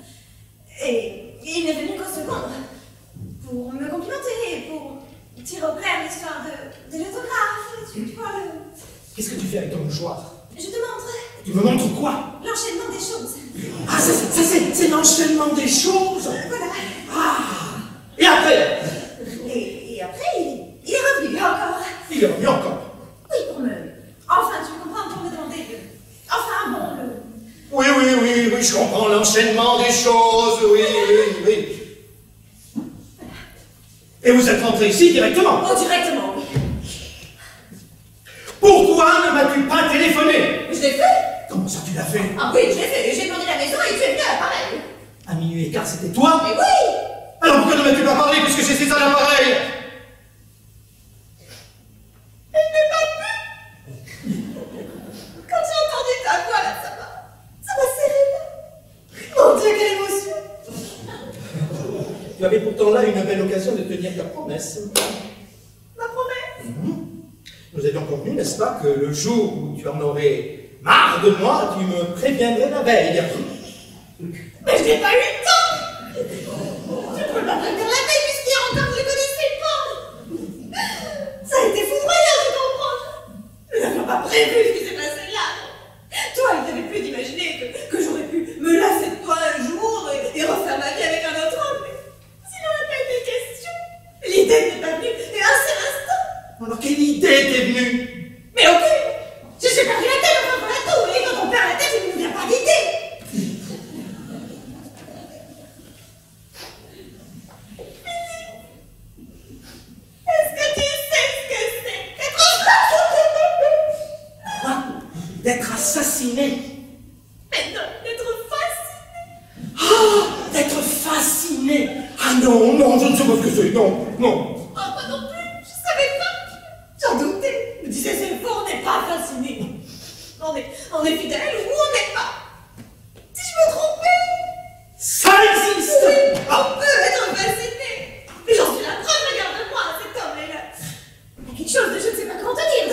Et il n'est venu qu'au second pour me complimenter, pour tirer au clair l'histoire de l'autographe. Tu vois Qu'est-ce que tu fais avec ton mouchoir? Je te montre Tu me montres quoi? l'enchaînement des choses. Ah, c'est l'enchaînement des choses. Voilà. Ah. Et après? Et après, il est revenu encore. Il est revenu encore. Oui, pour me... Enfin, tu comprends, pour me demander Enfin, bon, Oui, je comprends l'enchaînement des choses, oui. Et vous êtes rentré ici directement? Oh, directement, oui. Pourquoi ne m'as-tu pas téléphoné? Je l'ai fait. Comment ça tu l'as fait? Ah oui, je l'ai fait. J'ai demandé la maison et tu es venu à l'appareil. À minuit et quart, c'était toi? Mais oui. Alors pourquoi ne m'as-tu pas parlé puisque j'étais à l'appareil? Il n'est pas pu. Quand j'ai entendu ta voix, là, ça m'a serré là. Mon Dieu, quelle émotion. Tu avais pourtant là une belle occasion de tenir ta promesse. Ma promesse? Nous avions convenu, n'est-ce pas, que le jour où tu en aurais marre de moi, tu me préviendrais la veille. Mais je n'ai pas eu le temps! Je ne peux pas prévenir la veille puisqu'hier encore je ne connaissais pas! Ça a été foudroyant, tu comprends? Nous n'avions pas prévu ce qui s'est passé là! Toi, il t'avait plus d'imaginer que j'aurais pu me lasser de toi un jour et refaire ma vie avec un autre homme. Mais s'il n'en a pas été question, l'idée n'est pas venue et un seul instant. Alors quelle idée t'est venue? Mais aucune! Je suis perdu la tête enfin voilà tout, et quand on perd la tête, il ne nous vient pas d'idée! Est-ce que tu sais ce que c'est qu'être Quoi? D'être assassiné? Mais non, d'être fasciné! Ah! D'être fasciné! Ah non, non, je ne sais pas ce que c'est, non, non. Oh, moi non plus, je savais pas! J'en doutais! Je me disais, c'est faux, on n'est pas fasciné! On est fidèle ou on n'est pas! Si je me trompais! Ça existe! Oui, Ah! on peut être fasciné! Mais j'en suis la preuve, regarde-moi, cet homme-là! Il y a quelque chose de, je ne sais pas comment te dire,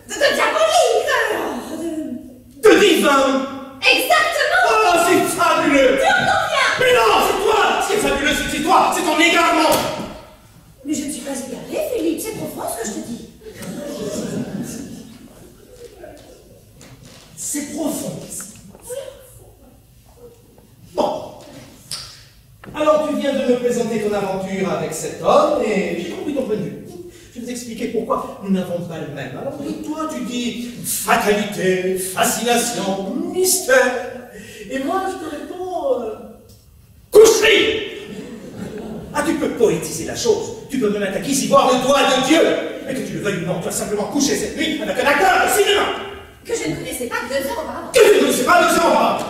de diabolique, De divin! Exactement! Oh, c'est fabuleux! Tu entends bien! Mais non, c'est toi! Ce qui est fabuleux, c'est toi! C'est ton égarement! Mais je ne suis pas égarée, Philippe, c'est profond ce que je te dis. C'est profond. Bon. Alors, tu viens de me présenter ton aventure avec cet homme et j'ai compris ton point de vue. Je vais t'expliquer pourquoi nous n'avons pas le même. Alors, toi, tu dis fatalité, fascination, mystère. Et moi, je te réponds coucherie. Ah, tu peux poétiser la chose. Tu peux me mettre à qui voir le doigt de Dieu. Mais que tu le veuilles ou non, tu as simplement couché cette nuit avec un acteur de cinéma. Que je ne connaissais pas 2 heures auparavant. Que tu ne sais pas 2 ans auparavant.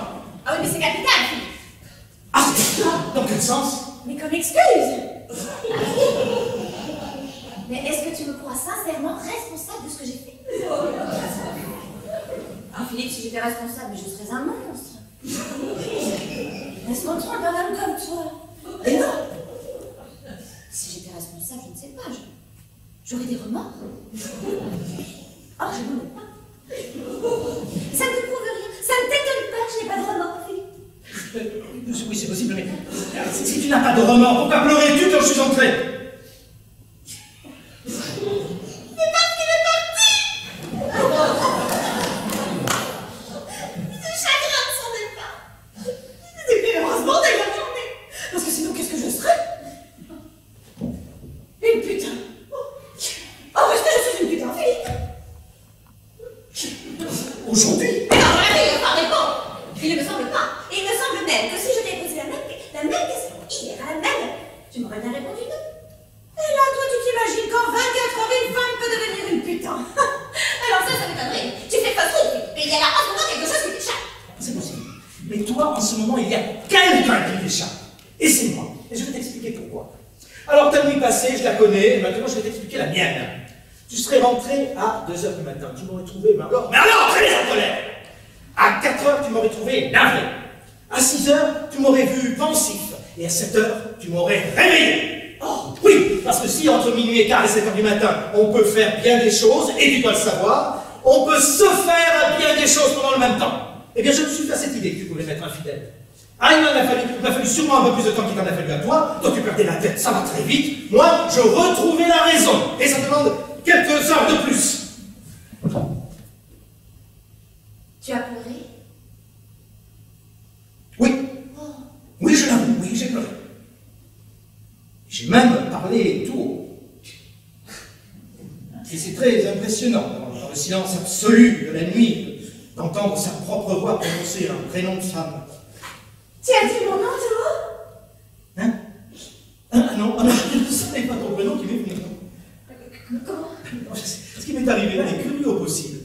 Ah oui, mais c'est capital, Philippe. Ah, c'est ça? Dans quel sens? Mais comme excuse. Mais est-ce que tu me crois sincèrement responsable de ce que j'ai fait? Ah, Philippe, si j'étais responsable, je serais un monstre. Laisse-moi tromper un homme comme toi. Et non. Si j'étais responsable, je ne sais pas, j'aurais des remords. Oh, je n'en ai pas. Ça ne te prouve rien, ça ne t'étonne pas, je n'ai pas de remords, Philippe. Oui, c'est possible, mais si tu n'as pas de remords, pourquoi pleurais-tu quand je suis entré? C'est parce qu'il est parti. Ce chagrin de son départ. C'était heureusement d'ailleurs journée. Parce que sinon, qu'est-ce que je serais? Une putain. Oh, est-ce que je suis une putain, Philippe? Aujourd'hui? Mais non, regardez, il parle pas. Il ne me semble pas. Il me semble même que si je t'ai posé la même question hier à la même, tu m'aurais bien répondu non. Et là, toi, tu t'imagines qu'en 24 heures, une femme peut devenir une putain. Alors ça m'étonnerait. Tu fais pas trop, mais il y a là en ce moment quelque chose qui t'échappe. C'est possible. Mais toi, en ce moment, il y a quelqu'un qui t'échappe. Et c'est moi. Et je vais t'expliquer pourquoi. Alors, ta nuit passée, je la connais, et maintenant, je vais t'expliquer la mienne. Tu serais rentré à 2 h du matin. Tu m'aurais trouvé, mais alors, très en colère. À 4 h, tu m'aurais trouvé navré. À 6 h, tu m'aurais vu pensif. Et à 7 h, tu m'aurais réveillé. Oh, oui, parce que si entre minuit et quart et 7 h du matin, on peut faire bien des choses, et tu dois le savoir, on peut se faire bien des choses pendant le même temps. Eh bien, je me suis fait à cette idée que tu pouvais m'être infidèle. Ah, il m'a fallu sûrement un peu plus de temps qu'il t'en a fallu à toi. Toi, tu perdais la tête, ça va très vite. Moi, je retrouvais la raison. Et ça demande quelques heures de plus. Tu as pleuré? Oui. Oui, je l'avoue, oui, j'ai pleuré. J'ai même parlé tout haut. Et c'est très impressionnant, dans le silence absolu de la nuit, d'entendre sa propre voix prononcer un prénom de femme. Tu as dit mon nom, toi? Hein? Ah non, je ne savais pas ton prénom qui m'est venu. Comment? Ce qui m'est arrivé là est curieux au possible.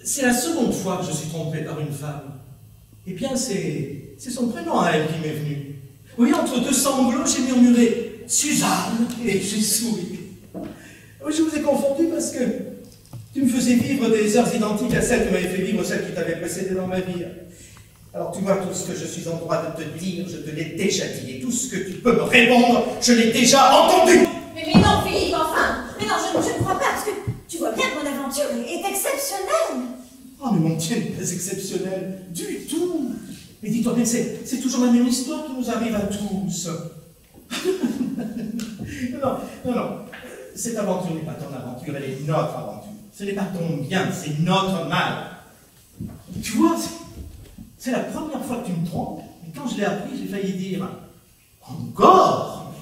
C'est la seconde fois que je suis trompé par une femme. Eh bien, c'est son prénom à elle qui m'est venu. Oui, entre 2 sanglots, j'ai murmuré « Suzanne » et j'ai souri. Je vous ai confondu parce que tu me faisais vivre des heures identiques à celles que m'avait fait vivre celle qui t'avait précédé dans ma vie. Alors tu vois, tout ce que je suis en droit de te dire, je te l'ai déjà dit. Et tout ce que tu peux me répondre, je l'ai déjà entendu. Mais non, Philippe, enfin. Mais non, je ne crois pas, parce que tu vois bien que mon aventure est exceptionnelle. Oh, mais mon Dieu n'est pas exceptionnel du tout. Mais dis-toi bien, c'est toujours la même histoire qui nous arrive à tous. Non. Cette aventure n'est pas ton aventure, elle est notre aventure. Ce n'est pas ton bien, c'est notre mal. Tu vois, c'est la première fois que tu me trompes, et quand je l'ai appris, j'ai failli dire « Encore ?»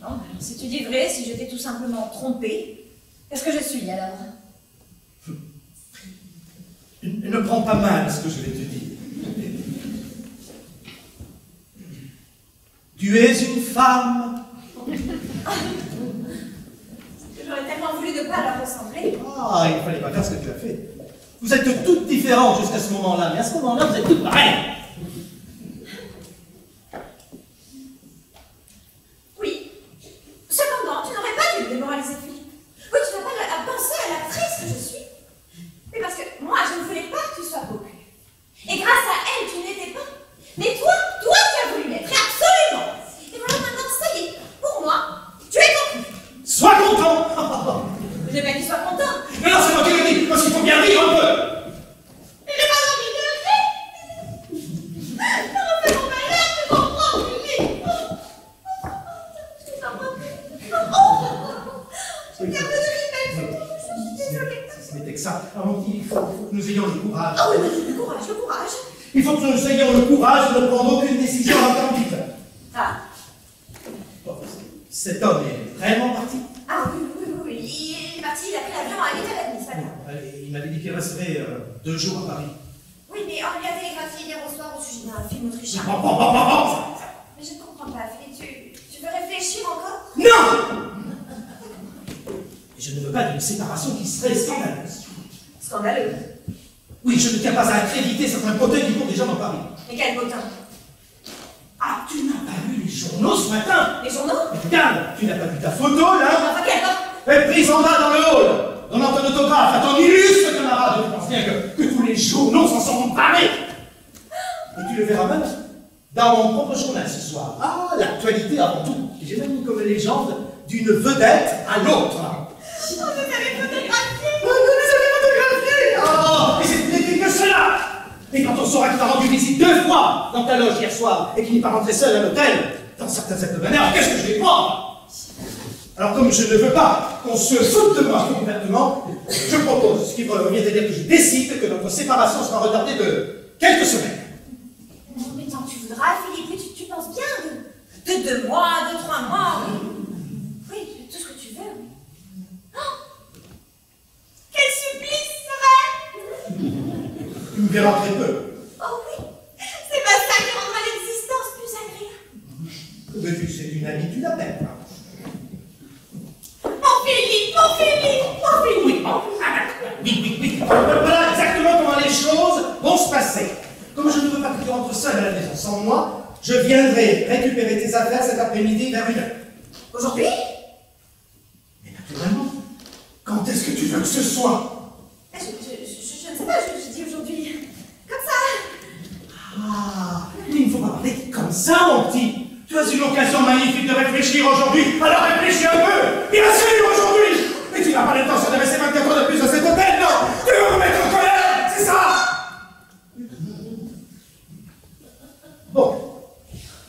Non, alors si tu dis vrai, si je t'ai tout simplement trompé, qu'est-ce que je suis alors? Ne prends pas mal ce que je vais te dire. Tu es une femme. J'aurais tellement voulu ne pas leur ressembler. Ah, il ne fallait pas faire ce que tu as fait. Vous êtes toutes différentes jusqu'à ce moment-là, mais à ce moment-là, vous êtes toutes pareilles. Oui. Cependant, tu n'aurais pas dû me démoraliser, Philippe. Oui, tu n'as pas à penser à l'actrice que je suis. Mais parce que moi, je ne voulais pas que tu sois populaire. Et grâce à elle, tu n'étais pas. Mais toi, tu as voulu l'être, absolument. Et voilà, maintenant, ça y est, pour moi, tu es conclu. Sois content. Je veux bien qu'il soit content. Mais non, c'est moi qui le dis, parce qu'il faut bien rire un peu. Mais j'ai pas envie de le faire. Non, c'est mon malheur, tu comprends, Philippe. Je t'en prie. Je garde de l'image. Je suis désolée. Ce n'était que ça. Alors, il faut que nous ayons le courage. Ah oui, le courage, le courage. Il faut que nous ayons le courage de ne prendre aucune décision en temps vite. Ah. Bon, cet homme est vraiment parti. Ah oui. Il est parti, il a pris l'avion à 8h30 ce matin. Allez, il m'avait dit qu'il resterait 2 jours à Paris. Oui, mais on lui a télégraphié hier au soir au sujet d'un film autrichien. Bon. Mais je ne comprends pas, Philippe, tu veux réfléchir encore? Non! Je ne veux pas d'une séparation qui serait scandaleuse. Scandaleux. Oui, je ne tiens pas à accréditer certains potins qui courent déjà dans Paris. Mais quel potin? Ah, tu n'as pas lu les journaux ce matin? Les journaux? Mais regarde, tu n'as pas vu ta photo, là? Enfin, quel potin? Elle est prise en bas dans le hall, donnant un autographe à ton illustre camarade. Je pense bien que tous les journaux s'en sont emparés. Et tu le verras même dans mon propre journal ce soir. Ah, l'actualité avant tout. J'ai même mis comme légende d'une vedette à l'autre. Oh, vous avez photographié! Oh, nous les avons photographiés! Oh, et ce n'était que cela! Et quand on saura qu'il t'a rendu visite 2 fois dans ta loge hier soir et qu'il n'est pas rentré seul à l'hôtel, dans certains hebdomadaires, qu'est-ce que je vais prendre? Alors, comme je ne veux pas qu'on se foute de moi complètement, je propose, ce qui revient à dire que je décide que notre séparation sera retardée de quelques semaines. Non, mais tant que tu voudras, Philippe, tu penses bien de 2 mois, 2-3 mois, oui, tout ce que tu veux. Oh, quel supplice serait! Tu me verras très peu. Oh oui, c'est pas ça qui rendra l'existence plus agréable. Mais tu sais, une habitude à peine. Mon Philippe! Oui. Voilà exactement comment les choses vont se passer. Comme je ne veux pas que tu rentres seul à la maison sans moi, je viendrai récupérer tes affaires cet après-midi vers 1h. Aujourd'hui? Mais naturellement, quand est-ce que tu veux que ce soit? Je ne sais pas, je dis aujourd'hui. Comme ça. Ah, mais il ne faut pas parler comme ça, mon petit. Tu as une occasion magnifique de réfléchir aujourd'hui, alors réfléchis un peu. Bien sûr, aujourd'hui. Mais tu n'as pas l'intention de rester 24 heures de plus à cet hôtel, non? Tu veux me mettre en colère, c'est ça? Bon,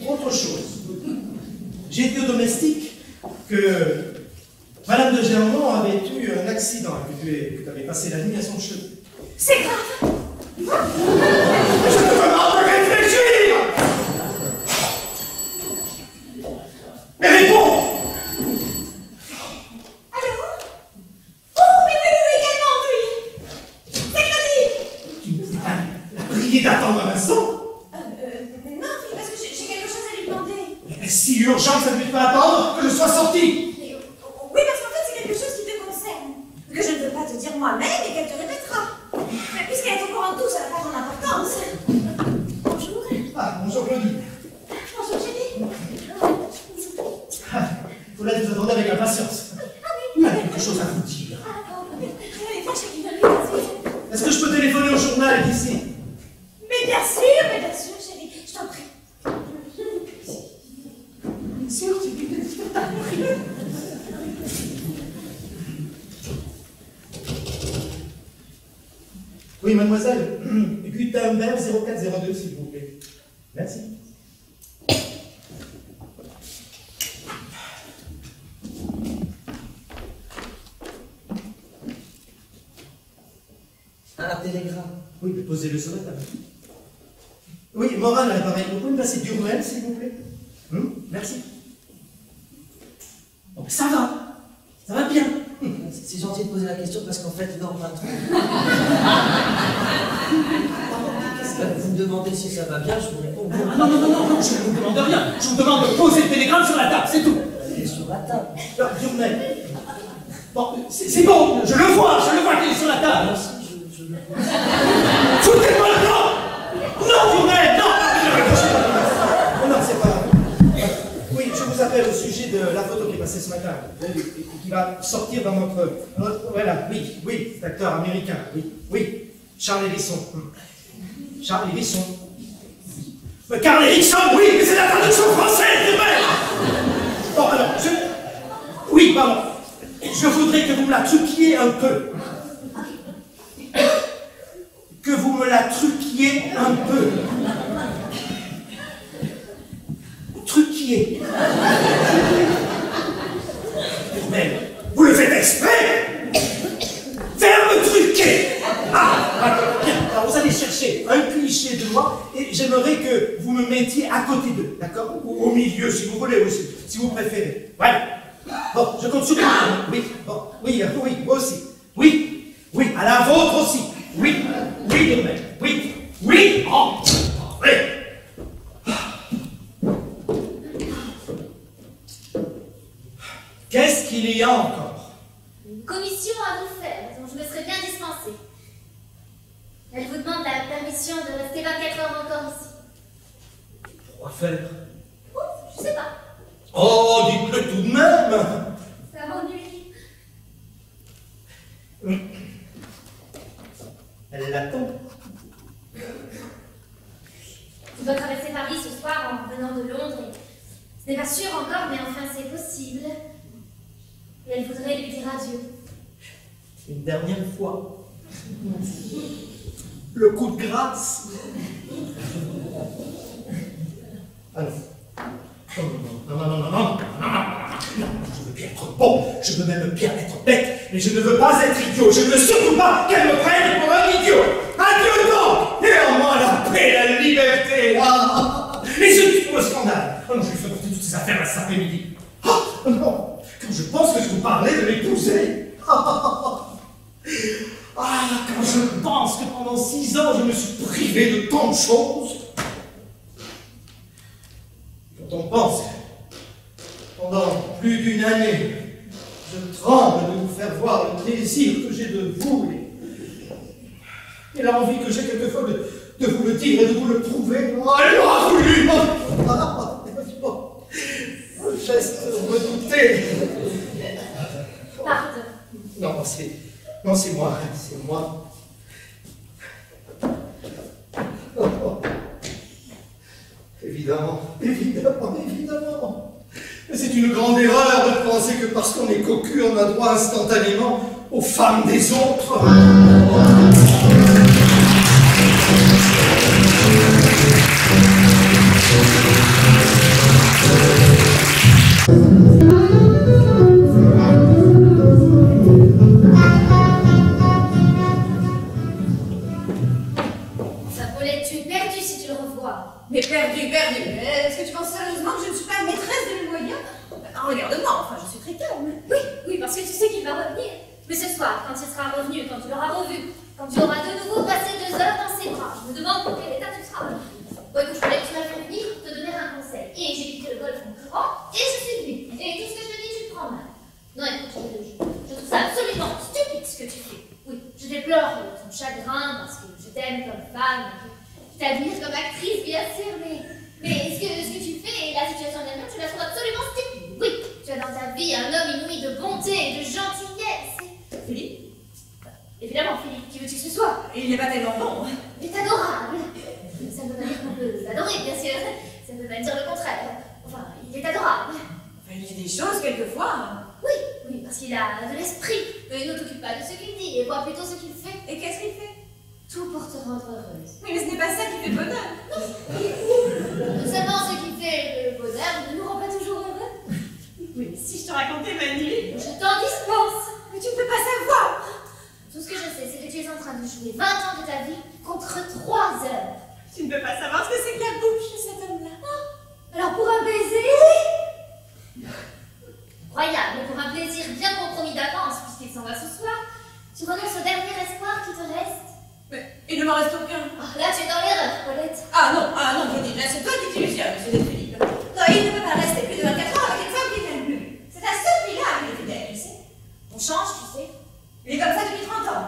autre chose. J'ai dit au domestique que Madame de Germont avait eu un accident et que tu avais passé la nuit à son chevet. C'est grave. Je te demande de réfléchir! Mais réponds! Allô? Oh, oui, également, oui. C'est Claudie. Tu m'as prié d'attendre un instant? Non, parce que j'ai quelque chose à lui demander. Mais si urgent que ça ne puisse pas attendre que je sois sorti! Oui, parce qu'en fait, c'est quelque chose qui te concerne. Que je ne veux pas te dire moi-même et qu'elle te répétera. Mais puisqu'elle est au courant de tout, ça n'a pas grande importance. Bonjour. Ah, bonjour Claudie. Bonjour, chérie. Vous là, vous attendez avec impatience. Il y a quelque chose à vous dire. Allez, viens, chérie, viens, vas-y. Est-ce que je peux téléphoner au journal d'ici? sûr, Oui, mademoiselle. Gutenberg 0402, s'il vous plaît. Merci. Un télégramme. Oui, mais posez-le sur la table. Oui, Morin à l'appareil. Vous pouvez me passer Durmel, s'il vous plaît? Merci. Bon, ça va bien. C'est gentil de poser la question parce qu'en fait, non, pas trop. Vous me demandez si ça va bien, je vous réponds. Non, je ne vous demande rien. Je vous demande de poser le télégramme sur la table, c'est tout. Il est sur la table. Durmel. Bon, c'est bon, je le vois qu'il est sur la table. Merci, je le vois. Foutez-moi le camp. Non, Durmel, non. Non, c'est pas... Oui, je vous appelle au sujet de la photo qui est passée ce matin, qui va sortir dans notre voilà, oui, cet acteur américain, oui, Charles Hérisson. Charles Hérisson. Carl Hérisson, oui, mais c'est la traduction française, Durmel. Bon, alors, oui, pardon. Je voudrais que vous me la truquiez un peu. Que vous me la truquiez un peu. Truquier. Mais vous le faites exprès. Verbe truquer. Bien. Alors vous allez chercher un cliché de moi et j'aimerais que vous me mettiez à côté d'eux, d'accord? Ou au milieu, si vous voulez, aussi, si vous préférez. Voilà. Bon, je compte sur vous. Oui, bon, oui, moi aussi. Oui, à la vôtre aussi. Oui, oh, oui. Qu'est-ce qu'il y a encore? Une commission à vous faire, dont je me serais bien dispensée. Elle vous demande la permission de rester 24 heures encore ici. Pourquoi faire? Oh, je sais pas. Oh, dites-le tout de même. Ça m'ennuie. Elle l'attend. Je dois traverser Paris ce soir en venant de Londres. Et ce n'est pas sûr encore, mais enfin c'est possible. Et elle voudrait lui dire adieu. Une dernière fois. Le coup de grâce. Ah non. Non. Je veux bien être bon, je veux même bien être bête, mais je ne veux pas être idiot. Je ne veux surtout pas qu'elle me prenne pour un idiot. Adieu donc. Et en moi la paix, la liberté. Et ce type de scandale. Oh non, je lui fais porter toutes ces affaires à cet après-midi. Oh non, quand je pense que je vous parlais de l'épouser. Quand je pense que pendant 6 ans, je me suis privé de tant de choses. Quand on pense que pendant plus d'une année, je tremble de vous faire voir le plaisir que j'ai de vous et l'envie que j'ai quelquefois de vous le dire et de vous le prouver. Oh, elle aura voulu. Un geste redouté. Pardon. Non, c'est moi. Évidemment. Mais c'est une grande erreur de penser que parce qu'on est cocu, on a droit instantanément aux femmes des autres. Mais perdu. Est-ce que tu penses sérieusement que je ne suis pas maîtresse de mes moyens? Regarde-moi, enfin, je suis très calme. Oui, parce que tu sais qu'il va revenir. Mais ce soir, quand il sera revenu, quand tu l'auras revu, quand tu auras de nouveau passé 2 heures dans ses bras, je me demande dans quel état tu seras. Bon, écoute, tu m'as fait venir pour te donner un conseil. Et j'ai quitté le golf en courant, et je suis venue. Et tout ce que je dis, tu le prends mal. Non, écoute, je trouve ça absolument stupide ce que tu fais. Oui, je déplore ton chagrin parce que je t'aime comme femme. Je t'admire comme actrice, bien sûr, mais ce que tu fais et la situation en elle-même, je la trouve absolument stupide. Oui, tu as dans ta vie un homme inouï de bonté et de gentillesse. Philippe? Évidemment, Philippe, qui veux-tu que ce soit? Il n'est pas tellement bon. Il est adorable. Ça ne veut pas dire qu'on peut l'adorer, bien sûr. Ça ne veut pas dire le contraire. Enfin, il est adorable. voix. Oui, oui, parce qu'il a de l'esprit. Il ne t'occupe pas de ce qu'il dit, et voit plutôt ce qu'il fait. Et qu'est-ce qu'il fait? Tout pour te rendre heureuse. Oui, mais ce n'est pas ça qui fait le bonheur. Seulement ce qui fait le bonheur ne nous rend pas toujours heureux. Oui, mais si je te racontais ma nuit, Je t'en dispense. mais tu ne peux pas savoir. Tout ce que je sais, c'est que tu es en train de jouer 20 ans de ta vie contre 3 heures. Tu ne peux pas savoir ce que c'est que la bouche de cet homme-là. Alors pour un baiser... Incroyable, pour un plaisir bien compromis d'avance, puisqu'il s'en va ce soir, tu renonces au dernier espoir qui te reste. Mais il ne m'en reste aucun. Oh, là, tu es dans l'erreur, Paulette. Ah non, je dis, là, c'est toi qui t'illusionnes, monsieur Philippe. Non, il ne peut pas rester plus de 24 heures avec une femme qui n'aime plus. C'est à celui-là qu'il est fidèle, tu sais. On change, tu sais. Il est comme ça depuis 30 ans.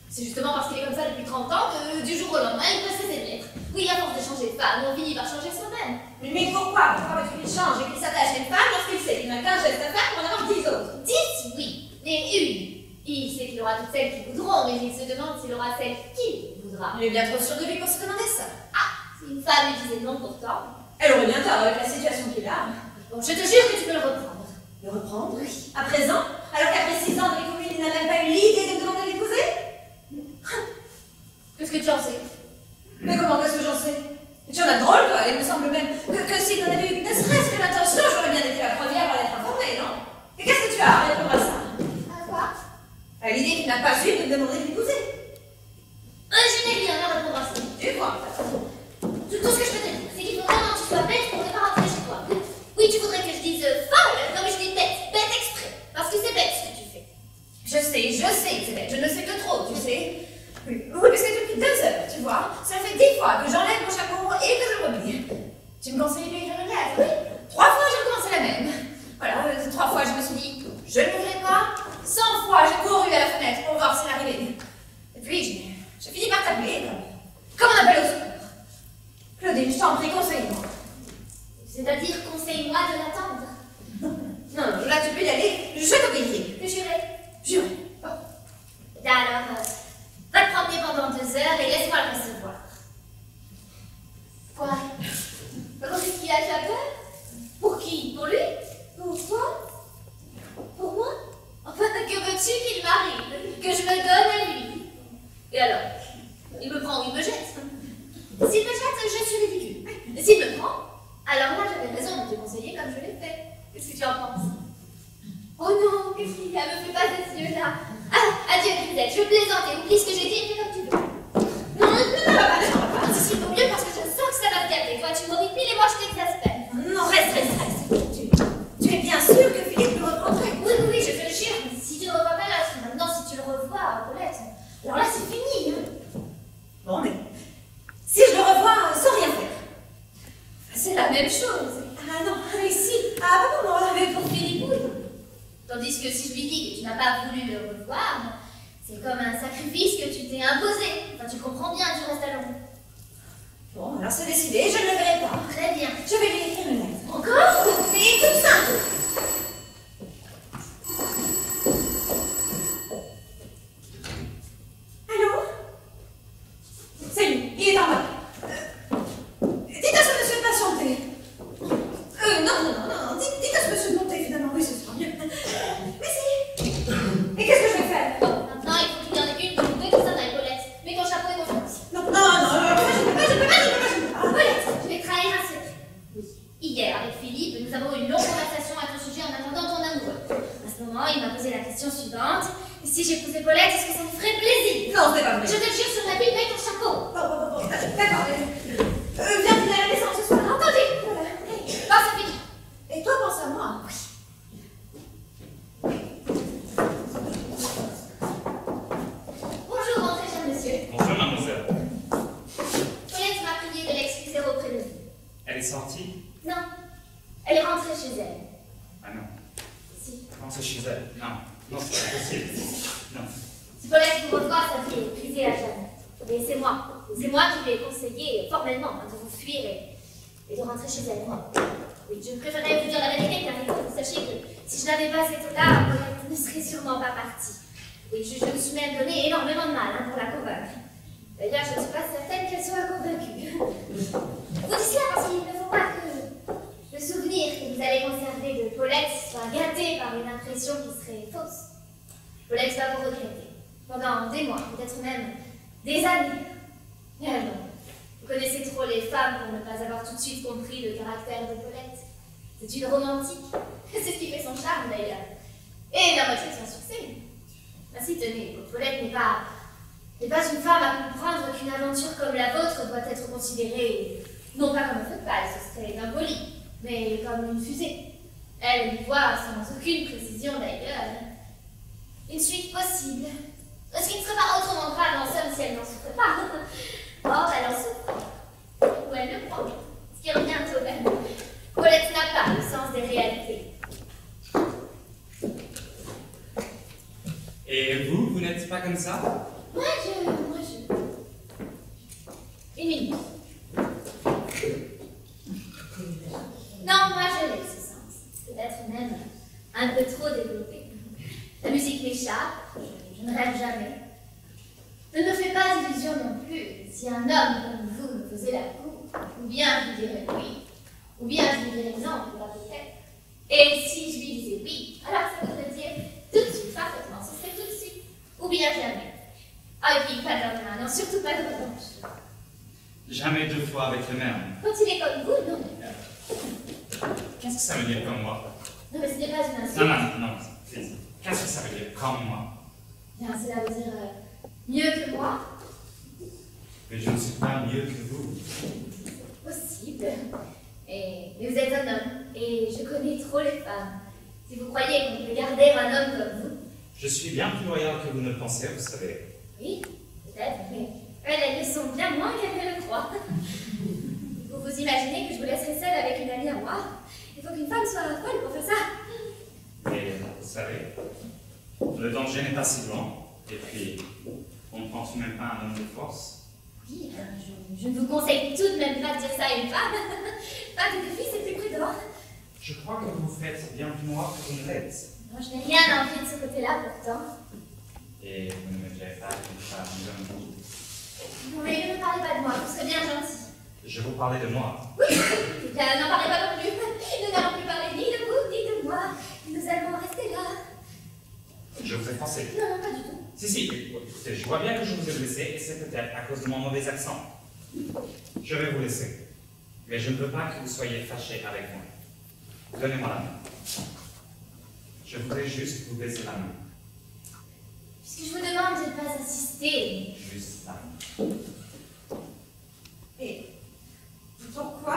C'est justement parce qu'il est comme ça depuis 30 ans que du jour au lendemain, il peut cesser de l'être. Oui, à force de changer de femme, on finit par changer soi-même. Mais pourquoi veux-tu qu'il change et qu'il s'attache à une femme lorsqu'il sait qu'il n'a qu'un geste à faire pour en avoir 10 autres? 10, oui, mais une. Il sait qu'il aura toutes celles qui voudront, mais il se demande s'il aura celles qu'il voudra. Il est bien trop sûr de lui pour se demander ça. Ah, si une femme lui disait non pourtant. Elle aurait bien tort avec la situation qu'il a. Bon, je te jure que tu peux le reprendre. Le reprendre? Oui. À présent? Alors qu'après 6 ans de vie commune, il n'a même pas eu l'idée de me demander de l'épouser? Qu'est-ce que tu en sais? Mais comment qu'est-ce que j'en sais? Tu en as drôle, toi. Il me semble même que s'il n'en avait eu ne serait-ce que l'intention, j'aurais bien été la première à l'être informée, non? Et qu'est-ce que tu as à répondre à ça? À quoi? À l'idée qu'il n'a pas eu de me demander de l'épouser. Je n'ai rien à répondre à ça. Tu vois? Tout ce que je peux te dire, c'est qu'il faut vraiment que tu sois bête pour ne pas rentrer chez toi. Oui, tu voudrais que je dise folle? Non, mais je dis bête. Bête exprès. Parce que c'est bête ce que tu fais. Je sais que c'est bête. Je ne sais que trop, tu sais. Oui, parce que depuis 2 heures, tu vois, ça fait 10 fois que j'enlève mon chapeau et que je le remets. Tu me conseilles de le regarde, oui? 3 fois, j'ai recommencé la même. Voilà, 3 fois, je me suis dit, je ne l'ouvrirai pas. 100 fois, j'ai couru à la fenêtre pour voir s'il arrivait. Et puis, j'ai fini par t'appeler, comme on appelle au secours. Claudine, je t'en prie, conseille-moi. C'est-à-dire, conseille-moi de l'attendre. Non, là, tu peux y aller, je t'obéirai. Que juré. Jure. Alors, va te promener pendant 2 heures et laisse-moi le recevoir. Quoi? Qu'est-ce qu'il a déjà peur? Pour qui? Pour lui? Pour toi? Pour moi? Enfin, que veux-tu qu'il m'arrive? Que je me donne à lui? Et alors? Il me prend ou il me jette? S'il me jette, je suis ridicule. S'il me prend, alors là, j'avais raison de te conseiller comme je l'ai fait. Qu'est-ce que tu en penses? Oh non, qu'est-ce qu'il y a? Me fais pas ces yeux-là. Ah, adieu, Grisette, je plaisante et oublie ce que j'ai dit et fais comme tu veux. Non, non, si, si, vaut mieux parce que je sens que ça va te gâter. Toi, tu m'horripiles et moi, je t'exaspère. Non, reste. Tu es bien sûr que Philippe le reprendrait? Oui, oui, je te le jure. Si tu ne revois pas là, maintenant, si tu le revois, Paulette, alors là, c'est fini. Bon, mais si je le revois sans rien faire? C'est la même chose. Ah non, mais si. Ah, pas pour moi. Mais pour Philippe, oui. Tandis que si je lui dis que tu n'as pas voulu le revoir, c'est comme un sacrifice que tu t'es imposé. Enfin, tu comprends bien, tu restes à l'ombre. Bon, alors c'est décidé, je ne le verrai pas. Très bien. Je vais lui écrire une lettre. Encore? Mais toute simple. Allô? C'est lui, il est en bas. Dites à ce monsieur de patienter. Non. Dites à ce monsieur de monter, finalement. Oui, ce sera mieux. Mais si. Et qu'est-ce que je vais faire? Maintenant, il faut qu'il y en ait une ou deux qui s'en aillent, Paulette. Mets ton chapeau et ton fils. Non, je ne peux pas. Paulette, je vais trahir un secret. Oui. Hier, avec Philippe, nous avons eu une longue conversation à ton sujet en attendant ton amoureux. À ce moment, il m'a posé la question suivante. Si j'épousais Paulette, est-ce que ça me ferait plaisir? Non, c'est pas vrai. Je te jure sur la Bible, mets ton chapeau. Bon, d'accord. Viens dîner à la maison ce soir. Entendu? Voilà. Pense à Philippe. Et toi, pense à moi. Oui. Bonjour, très cher monsieur. Bonjour, mademoiselle. Paulette m'a prié de l'excuser auprès de vous. Elle est sortie? Non, elle est rentrée chez elle. Ah non. Si. Rentrez chez elle. Non, c'est pas possible. Non. Si Paulette vous revoit, ça fait briser la jamais. Mais c'est moi. C'est moi qui lui ai conseillé formellement de vous fuir et de rentrer chez elle, moi. Oui, je préférais vous dire la vérité, car sachez que si je n'avais pas été là, Paulette ne serait sûrement pas partie. Oui, je me suis même donné énormément de mal pour la convaincre. D'ailleurs, je ne suis pas certaine qu'elle soit convaincue. Vous dites cela parce qu'il ne faut pas que le souvenir que vous allez conserver de Paulette soit impression qui serait fausse. Paulette va vous regretter. Pendant des mois, peut-être même des années. Mais non, vous connaissez trop les femmes pour ne pas avoir tout de suite compris le caractère de Paulette. C'est une romantique. C'est ce qui fait son charme d'ailleurs. Et la moitié de son succès. Ainsi, tenez, Paulette n'est pas une femme à comprendre qu'une aventure comme la vôtre doit être considérée, non pas comme un feu de paille, ce serait impoli, mais comme une fusée. Elle y voit, sans aucune précision d'ailleurs, une suite possible. Ce qui ne serait pas autrement grave en somme si elle n'en souffre pas. Or, elle en souffre. Ou elle le prend. Ce qui revient au même. Paulette n'a pas le sens des réalités. Et vous n'êtes pas comme ça? Moi, je... Une minute. Non, moi, je l'ai, ce sens. Peut-être même un peu trop développé. La musique m'échappe, je ne rêve jamais. Ne me fais pas d'illusion non plus. Si un homme comme vous me faisait la cour, ou bien je lui dirais oui, ou bien je lui dirais non, pas peut-être. Et si je lui disais oui, alors ça voudrait dire tout de suite, parfaitement, ce serait tout de suite, ou bien jamais. Ah, et puis pas de lendemain, non, surtout pas de revanche. Jamais deux fois avec le même. Quand il est comme vous, non. Qu'est-ce que ça veut dire comme moi? Non, mais ce n'est pas une insulte. Non. Qu'est-ce que ça veut dire comme moi? Bien, cela veut dire mieux que moi. Mais je ne suis pas mieux que vous. Possible. Et vous êtes un homme, et je connais trop les femmes. Si vous croyez qu'on peut garder un homme comme vous. Je suis bien plus loyal que vous ne le pensez, vous savez. Oui, peut-être, mais elles le sont bien moins qu'elles ne le croient. Vous vous imaginez que je vous laisserai seule avec une amie à moi? Il faut qu'une femme soit folle pour faire ça. Et vous savez, le danger n'est pas si grand. Et puis, on ne pense même pas à un homme de force. Oui, je ne vous conseille tout de même pas de dire ça à une femme. Pas que des filles, c'est plus prudent. Je crois que vous faites bien plus moi que vous ne l'êtes. Non, je n'ai rien à envier de ce côté-là pourtant. Et vous ne me direz pas qu'une femme comme vous. Non, mais ne me parlez pas de moi, vous serez bien gentil. Je vous parlais de moi. Oui, eh bien, n'en parlez pas non plus. Nous n'allons plus parler ni de vous, ni de moi. Nous allons rester là. Je vous ai forcé. Non, pas du tout. Si, écoutez, je vois bien que je vous ai blessé et c'est peut-être à cause de mon mauvais accent. Je vais vous laisser. Mais je ne veux pas que vous soyez fâchés avec moi. Donnez-moi la main. Je voudrais juste vous baiser la main. Puisque je vous demande de ne pas insister. Juste la main. Et pourquoi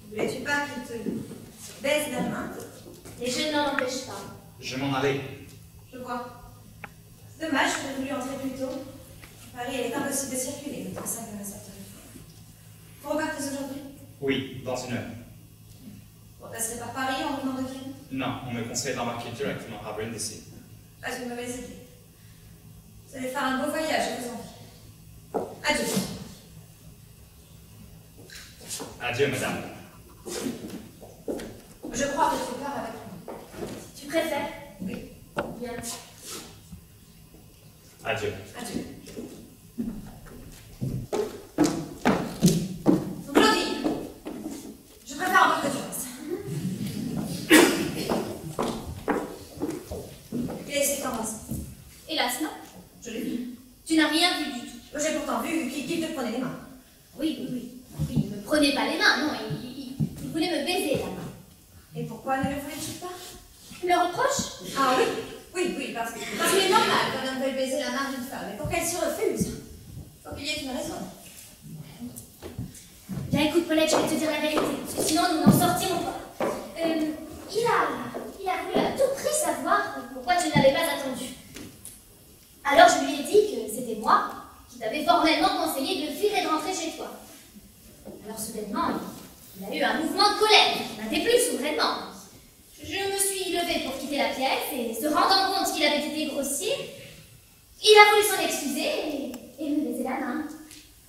ne voulais-tu pas qu'il te baise la main? Et je n'en empêche pas. Je m'en allais. Je vois. C'est dommage, j'aurais voulu entrer plus tôt. Paris, il est impossible de circuler, c'est pour ça que ça te... Vous repartez aujourd'hui? Oui, dans une heure. Vous ne passerez par Paris en revenant de Vienne? Non, on me conseille d'embarquer directement à Brindisi. Pas une mauvaise idée. Vous allez faire un beau voyage, je vous en prie. Adieu. Adieu, madame. Je crois que tu pars avec moi. Tu préfères? Oui. Bien. Adieu. Adieu. Donc, Claudine, je préfère encore que tu restes. Il a essayé de t'embrasser. Hélas, non. Je l'ai vu. Tu n'as rien vu du tout. J'ai pourtant vu qu'il te prenait les mains. Oui, ne me prenez pas les mains, non. Il voulait me baiser la main. Et pourquoi ne le voulais-tu pas? Tu me reproches? Ah oui? Oui, parce qu'il est normal qu'un homme veuille baiser la main d'une femme. Mais pour qu'elle s'y refuse, il faut qu'il y ait une raison. Bien, écoute, Paulette, je vais te dire la vérité, parce que sinon nous n'en sortirons pas. Il a voulu à tout prix savoir pourquoi tu ne l'avais pas attendu. Alors je lui ai dit que c'était moi qui t'avais formellement conseillé de fuir et de rentrer chez toi. Alors soudainement, il a eu un mouvement de colère, l'un des plus souverainement. Je me suis levée pour quitter la pièce et, se rendant compte qu'il avait été grossier, il a voulu s'en excuser et me baiser la main.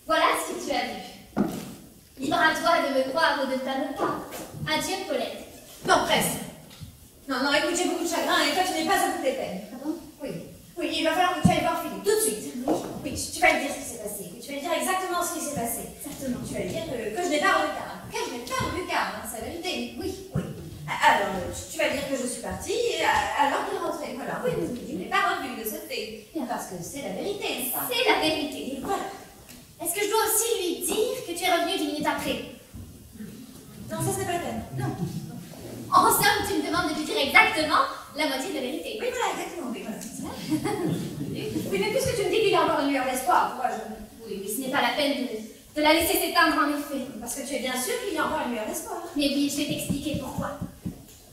Voilà ce que tu as vu. Libre à toi de me croire ou de ne pas me croire. Adieu, Paulette. Non, presque. Non, écoute, j'ai beaucoup de chagrin et toi, tu n'es pas à toutes les peines. Ah bon? Oui, il va falloir que tu ailles voir Philippe, tout de suite. Oui, tu vas lui dire ce qui s'est passé, que tu vas lui dire exactement ce qui s'est passé. Certainement. Tu vas lui dire que je n'ai pas revu Karl. Que je n'ai pas revu Karl, hein, c'est la vérité. Oui. Alors, tu vas dire que je suis partie, alors c'est la vérité, ça. C'est la vérité. Voilà. Est-ce que je dois aussi lui dire que tu es revenu 10 minutes après? Non, ça, c'est pas la peine. Non. En somme, tu me demandes de lui dire exactement la moitié de la vérité. Oui, voilà, exactement. Oui, voilà, c'est ça. Oui, mais puisque tu me dis qu'il y a encore une lueur d'espoir, pourquoi je... Oui, ce n'est pas la peine de la laisser s'éteindre en effet. Parce que tu es bien sûr qu'il y a encore une lueur d'espoir. Mais oui, je vais t'expliquer pourquoi.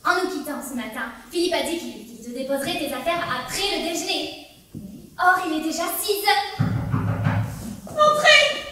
En nous quittant ce matin, Philippe a dit qu'il te déposerait tes affaires après le déjeuner. Or, il est déjà 6 heures. Entrez!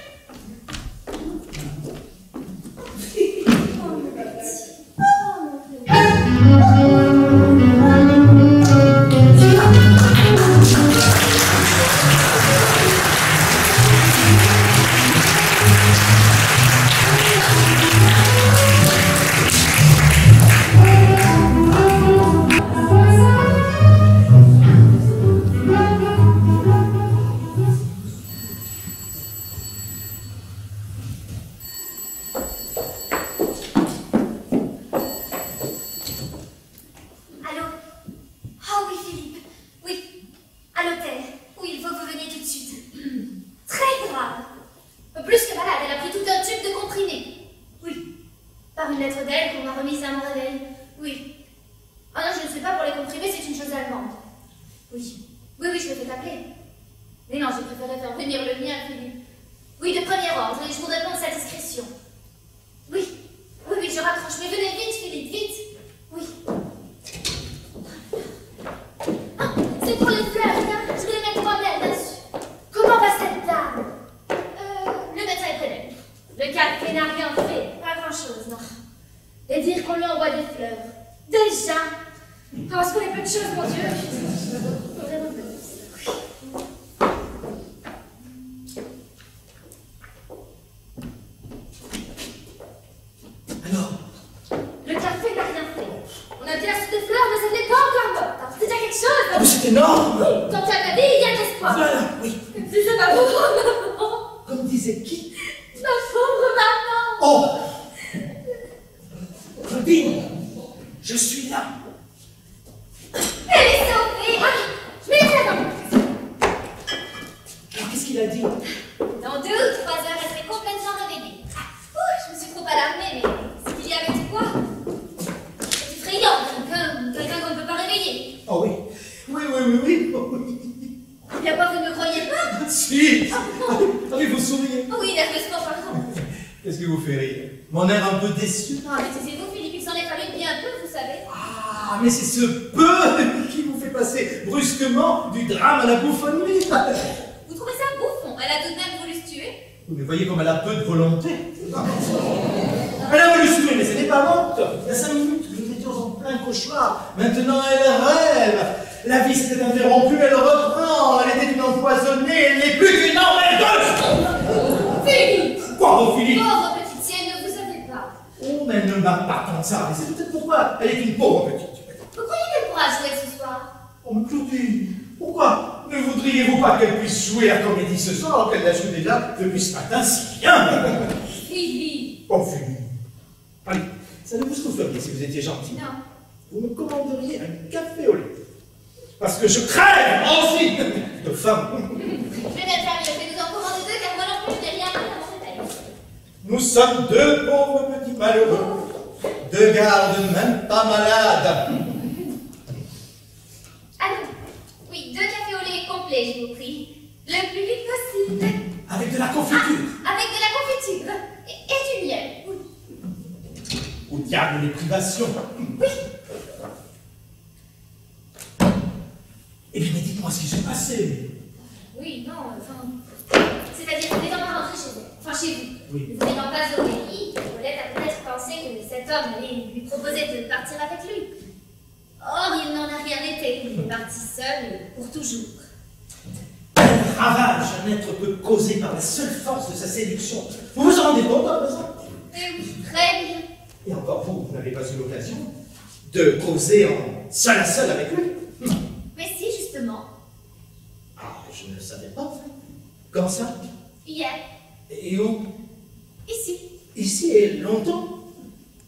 Maintenant, elle rêve. La vie s'était interrompue, elle reprend. Elle était une empoisonnée, elle n'est plus qu'une emmerdeuse. Philippe! Quoi, Philippe? Pauvre petite sienne, ne vous savez pas. Oh, mais elle ne m'a pas tant ça. Mais c'est peut-être pourquoi elle est une pauvre petite. Vous croyez qu'elle pourra jouer ce soir? Oh, mais Claudine, pourquoi ne voudriez-vous pas qu'elle puisse jouer la comédie ce soir, alors qu'elle la joue déjà depuis ce matin si bien? Philippe! Oh, Philippe. Allez, ça ne vous souffriez si vous étiez gentil. Non. Vous me commanderiez un café au lait. Parce que je crève aussi de faim. Je vais bien faire mieux que nous en commander deux, car moi non plus, je n'ai rien à manger. Nous sommes deux pauvres petits malheureux. Deux gardes même pas malades. Allons. Oui, 2 cafés au lait complets, je vous prie. Le plus vite possible. Avec de la confiture. Avec de la confiture. Et du miel. Oui. Au diable les privations. Oui. Eh bien, mais dites-moi ce qui s'est passé. Oui, non, enfin... C'est-à-dire que n'étant pas rentré chez elle, enfin chez vous, Oui. vous n'ayant pas obéi, Paulette a peut-être pensé que cet homme allait lui proposer de partir avec lui. Or, il n'en a rien été. Il est parti seul pour toujours. Un ravage, un être peut causer par la seule force de sa séduction. Vous vous en rendez compte à présent? Eh oui, très bien. Et encore vous n'avez pas eu l'occasion de causer en seul à seul avec lui. Mais si, justement, Ah, je ne le savais pas. Quand ça? hier, Et où? ici, Ici et longtemps?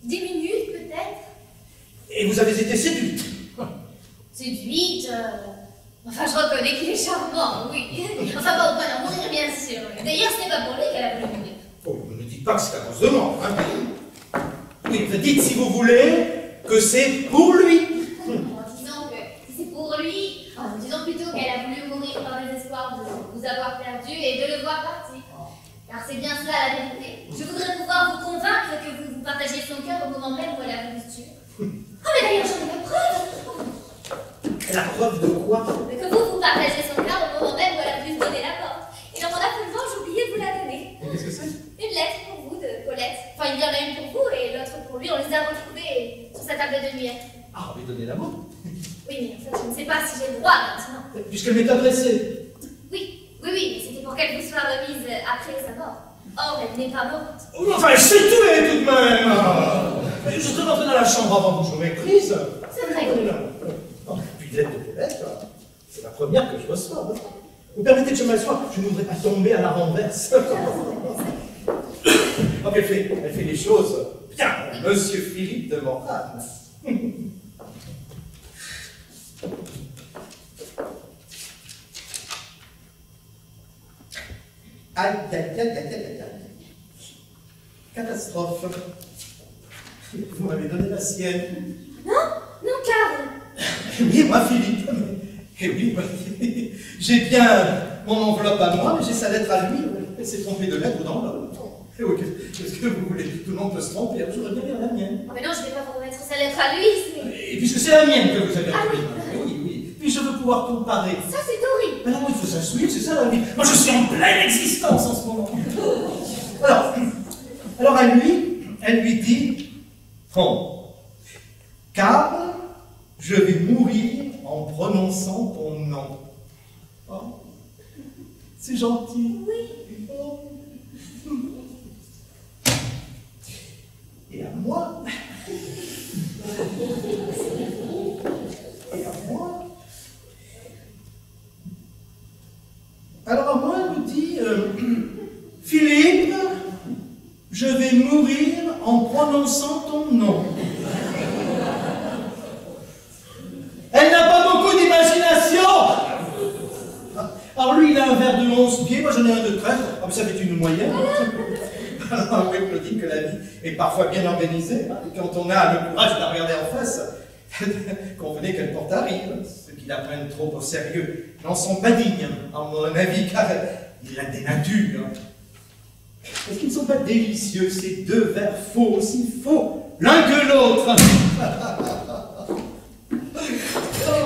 10 minutes peut-être. Et vous avez été séduite? Séduite, Enfin, je reconnais qu'il est charmant, oui. Enfin, pas au point d'en mourir, bien sûr. D'ailleurs, ce n'est pas pour lui qu'elle a voulu mourir. Oh, ne dites pas que c'est à cause de moi, hein. Oui, dites si vous voulez que c'est pour lui. Disons que c'est pour lui, disons plutôt qu'elle a voulu mourir par désespoir de vous avoir perdu et de le voir partir. Car c'est bien cela la vérité. Je voudrais pouvoir vous convaincre que vous partagiez son cœur au moment même où elle a voulu se tuer. Oh, mais d'ailleurs, j'en ai la preuve. La preuve de quoi? Que vous partagiez son cœur au moment même où elle a voulu se donner la mort. Et dans mon affolement, j'ai oublié de vous la donner. Qu'est-ce que c'est? Une lettre pour vous de Paulette. Enfin, il y en a une pour vous et l'autre pour lui. On les a retrouvées sur sa table de nuit. Ah, on lui donnait la mort. Oui, mais en fait, je ne sais pas si j'ai le droit maintenant. Puisqu'elle m'est adressée. Oui, mais c'était pour qu'elle vous soit remise après sa mort. Or, elle n'est pas morte. Oh, enfin, elle s'est tuée tout de même. Je suis rentré dans la chambre avant que je me méprise. C'est vrai. Puis lettre de Paulette, c'est la première que je reçois. Vous permettez que je m'assoie? Je ne voudrais pas tomber à la renverse. Oh, elle fait les choses bien, Monsieur Philippe de Morane. Aïe, aïe, aïe, aïe, aïe, aïe. Catastrophe. Vous m'avez donné la sienne. Non, Karl. Oui, moi, Philippe. Eh oui, j'ai bien mon enveloppe à moi, mais j'ai sa lettre à lui. Elle s'est trompée de lettre dans l'autre. Eh oui, qu'est-ce que vous voulez? Tout le monde peut se tromper. J'aurais bien lire la mienne. Oh, mais non, je ne vais pas vous remettre sa lettre à lui. Et puisque c'est la mienne que vous avez Ah appris. Oui. Puis je veux pouvoir comparer. Ça, c'est horrible. Mais non, il faut s'assurer, c'est ça la vie. Moi, je suis en pleine existence en ce moment. Alors à lui, elle lui dit, bon, Karl, je vais mourir en prononçant ton nom. Oh, c'est gentil. Oui. Oh. Et à moi. Et à moi. Alors à moi, elle me dit, Philippe, je vais mourir en prononçant ton nom. Elle n'a pas beaucoup d'imagination. Alors lui, il a un verre de 11 pieds, moi j'en ai un de 13. Ah, mais ça fait une moyenne. Alors oui, je me dis que la vie est parfois bien organisée. Et quand on a le courage de la regarder en face, convenez qu'elle porte à rire. Ceux qui la prennent trop au sérieux n'en sont pas dignes, à mon avis, car ils la dénaturent. Est-ce qu'ils ne sont pas délicieux, ces deux verres faux, aussi faux, l'un que l'autre?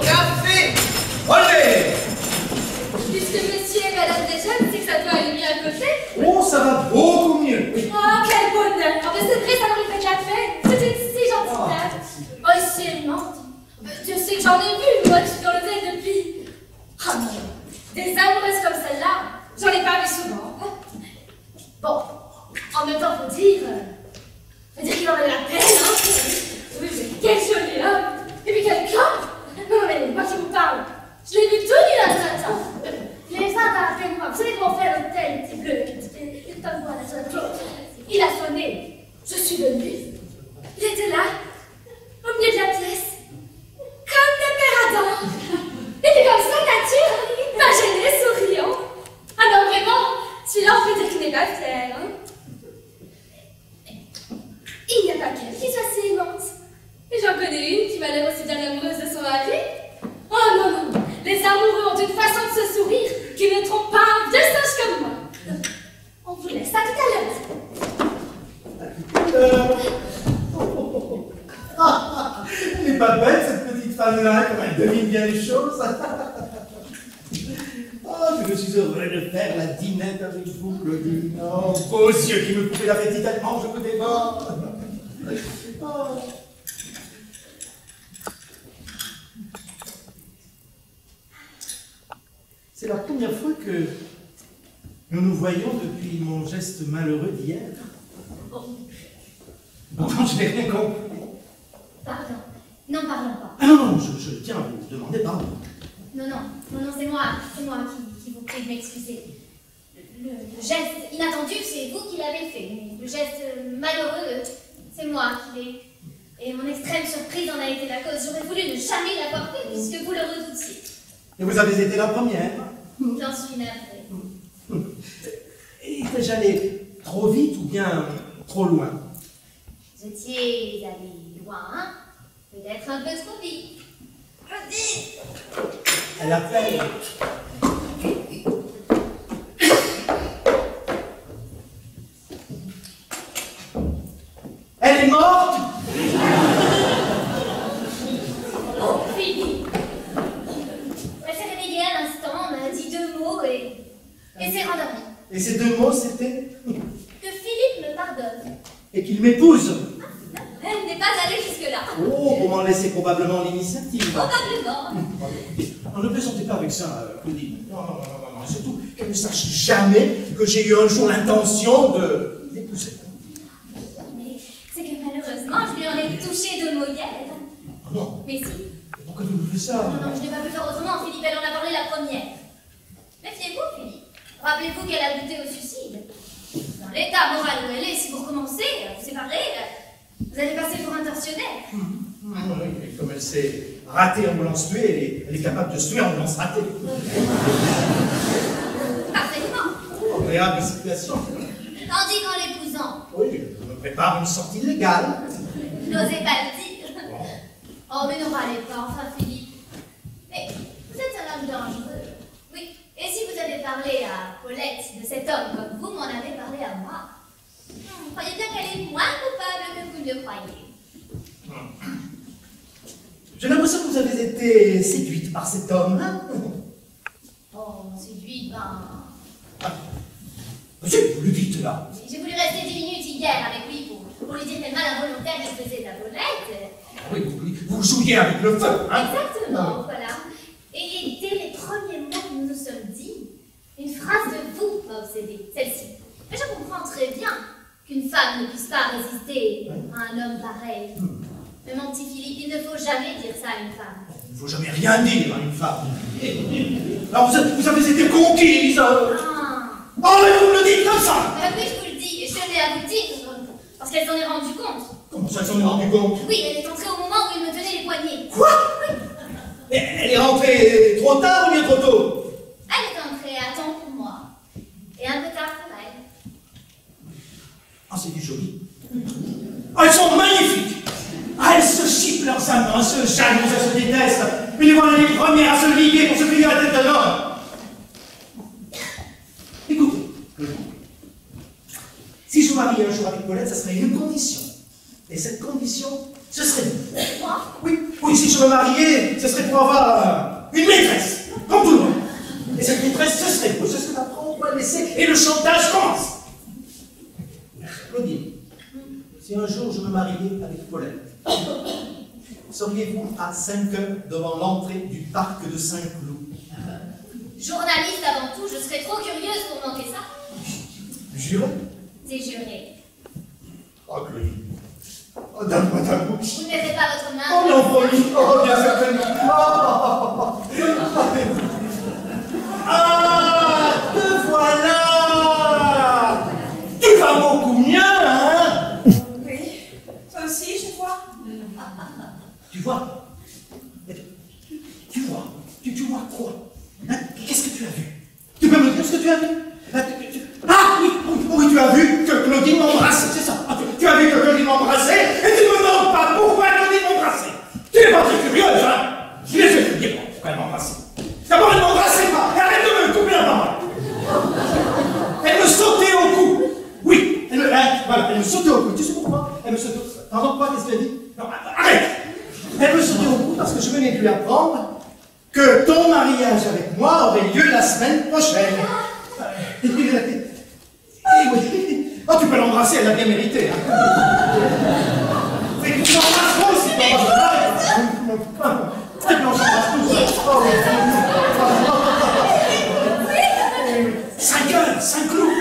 Café! Allez! Puisque monsieur et madame déjeunent, c'est que ça doit aller mieux à côté. Oh, ça va beaucoup mieux. Oh, quel bonheur! Oh, mais c'est vrai, ça m'aurait fait de la peine. C'était si gentil d'elle. Oh, c'est aimante. Tu sais que j'en ai vu, moi, tu dans le tel depuis. Ah non, des amoureuses comme celle-là, j'en ai pas vu souvent. Bon, en même temps, faut dire qu'il en a la peine, hein. Oui, mais quel joli homme. Et puis quel corps. Non, mais moi qui vous parle, je l'ai vu tout nu là ce matin. Les seins à peine moi. Vous savez comment faire l'hôtel, petit bleu, et tout à moi là sur la cloche. Il a sonné. Je suis venue. Il était là, au milieu de la pièce, comme le père Adam. Il était comme ça, nature, pas gêné, souriant. Ah non, vraiment, celui-là, on peut dire qu'il n'est pas fier, hein. Il n'y a pas qu'elle qui soit si immense. Et j'en connais une qui m'a l'air aussi bien amoureuse de son mari. Oh non, les amoureux ont une façon de se sourire qui ne trompe pas un vieux singe comme moi. On vous laisse, à tout à l'heure. Elle n'est pas belle, cette petite femme-là, comme elle devine bien les choses. Oh, je suis heureux de faire la dînette avec vous, Claudine. Oh, vos yeux qui me coupez l'appétit tellement, je vous dévore. Oh. C'est la première fois que nous nous voyons depuis mon geste malheureux d'hier. Bon, je n'ai rien compris. Pardon. Non, pardon pas. Ah non, je tiens à vous demander pardon. Non, c'est moi qui vous prie de m'excuser. Le geste inattendu, c'est vous qui l'avez fait. Mais le geste malheureux, c'est moi qui l'ai. Et mon extrême surprise en a été la cause. J'aurais voulu ne jamais l'apporter puisque vous le redoutiez. Et vous avez été la première. J'en suis navrée. Étais-je allé trop vite ou bien trop loin? Vous étiez allé loin, peut-être un peu trop vite. Elle appelle. Elle est morte? Oh, Philippe. Elle s'est réveillée à l'instant, m'a dit 2 mots et s'est rendormie. Et ces 2 mots, c'était Que Philippe me pardonne. et qu'il m'épouse. Elle n'est pas allée jusque-là. Oh, pour m'en laisser probablement l'initiative. Probablement. Ne plaisantez pas avec ça, Claudine. Non. Surtout qu'elle ne sache jamais que j'ai eu un jour l'intention de l'épouser. Mais c'est que malheureusement, je lui en ai touché 2 mots hier. Non. Mais si. Pourquoi vous faites ça? Non, je n'ai pas pu faire autrement. Philippe, elle en a parlé la première. Méfiez-vous, Philippe. Rappelez-vous qu'elle a buté au suicide. Dans l'état moral où elle est, si vous recommencez à vous séparer, vous allez passer pour intentionnel. Oui, comme elle s'est ratée en voulant se tuer, elle est capable de se tuer en voulant se rater. Parfaitement. Agréable situation. Tandis qu'en l'épousant, Oui, je me prépare une sortie légale. n'osez pas le dire. Oh, mais ne râlez pas, enfin, Philippe. Mais vous êtes un homme dangereux. Oui, et si vous avez parlé à Paulette de cet homme comme vous m'en avez parlé à moi, vous croyez bien qu'elle est moins coupable que vous ne le croyez. J'ai l'impression que vous avez été séduite par cet homme. Hein? Oh, séduite, ben... Vous le dites là. J'ai voulu rester 10 minutes hier avec lui pour lui dire quel mal involontaire il faisait à Paulette. Oui, vous jouiez avec le feu, hein? Exactement, voilà. Et dès les premiers mots que nous nous sommes dit, une phrase de vous m'a obsédée, celle-ci. Mais je comprends très bien qu'une femme ne puisse pas résister à un homme pareil. Mais mon petit Philippe, il ne faut jamais dire ça à une femme. Il ne faut jamais rien dire à une femme. Alors vous avez été conquise. Oh, mais vous me le dites comme ça! Oui, je vous le dis, et je tenais à vous le dire, parce qu'elle s'en est rendue compte. Comment ça, elle s'en est rendue compte? Oui, elle est entrée au moment où il me tenait les poignets. Quoi? Oui. Mais elle est rentrée trop tard ou bien trop tôt? Elle est entrée à temps pour moi, et un peu tard pour elle. Ah, c'est du joli. Ah, elles sont magnifiques! Ah, elles se chipent leurs amants, elles se jalousent, elles se détestent. Mais les voilà les premières à se liguer pour se plier à la tête d'un homme. Écoutez, si je me mariais un jour avec Paulette, ça serait une condition. Et cette condition, ce serait vous. Moi? Oui, si je me mariais, ce serait pour avoir une maîtresse, comme tout le monde. Et cette maîtresse, ce serait vous. Ce serait à prendre ou à laisser, et le chantage commence. Claudine, si un jour je me mariais avec Paulette, seriez-vous à 5 heures devant l'entrée du parc de Saint-Cloud? Journaliste avant tout, je serais trop curieuse pour manquer ça. Juré? C'est juré. Oh, Claudine. Oh, donne-moi ta bouche. Vous ne mettez pas votre main. Oh, non, folie. Oh, bien certainement. Ah, te voilà. Tu vas beaucoup mieux, hein? Oui, toi aussi, je vois. Tu vois? Tu vois quoi? Hein? Qu'est-ce que tu as vu? Tu peux me dire ce que tu as vu? Ah oui, tu as vu que Claudine m'embrasse, c'est ça. Ah, tu as vu que Claudine m'embrassait et tu me demandes pas pourquoi Claudine m'embrassait. Tu n'es pas très curieuse, hein? Je vais te dire pourquoi elle m'embrassait. D'abord, elle m'embrassait pas et arrête de me couper la parole. Elle me sautait au cou. Oui, elle me sautait au cou. Tu sais pourquoi? Elle me sautait au cou. Pardon, quoi? Qu'est-ce qu'elle dit? Non, arrête. Elle me sautait au cou parce que je venais de lui apprendre que ton mariage avec moi aurait lieu la semaine prochaine. Et oui. Oh, tu peux l'embrasser, elle l'a bien mérité. Hein. Mais tu l'embrasses pas aussi, toi. 5 heures, 5 clous.